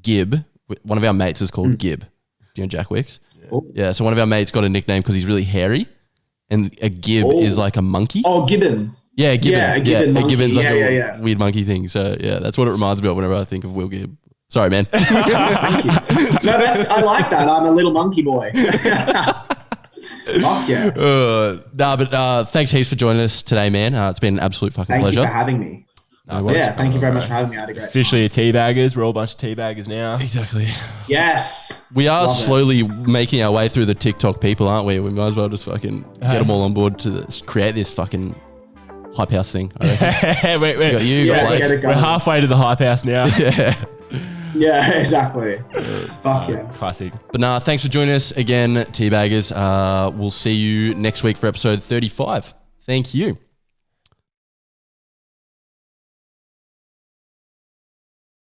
Gib. One of our mates is called Gib. Do you know Jack Wicks? Yeah, so one of our mates got a nickname because he's really hairy, and a Gib is like a monkey. Oh, Gibbon. Yeah, Gibbon. Yeah, a Gibbon monkey. A Gibbon's like a weird monkey thing. So yeah, that's what it reminds me of whenever I think of Will Gib. Sorry, man. Thank you. No, I like that. I'm a little monkey boy. Fuck yeah. But thanks heaps for joining us today, man. It's been an absolute fucking pleasure. Thank you for having me. Thank you very much for having me. I had a great Officially a teabaggers. We're all a bunch of teabaggers now. Exactly. Yes. We are slowly making our way through the TikTok people, aren't we? We might as well just fucking get them all on board to create this fucking hype house thing. Wait. We're halfway to the hype house now. Yeah. Yeah, exactly. Fuck yeah. Classic. But thanks for joining us again, Teabaggers. We'll see you next week for episode 35. Thank you.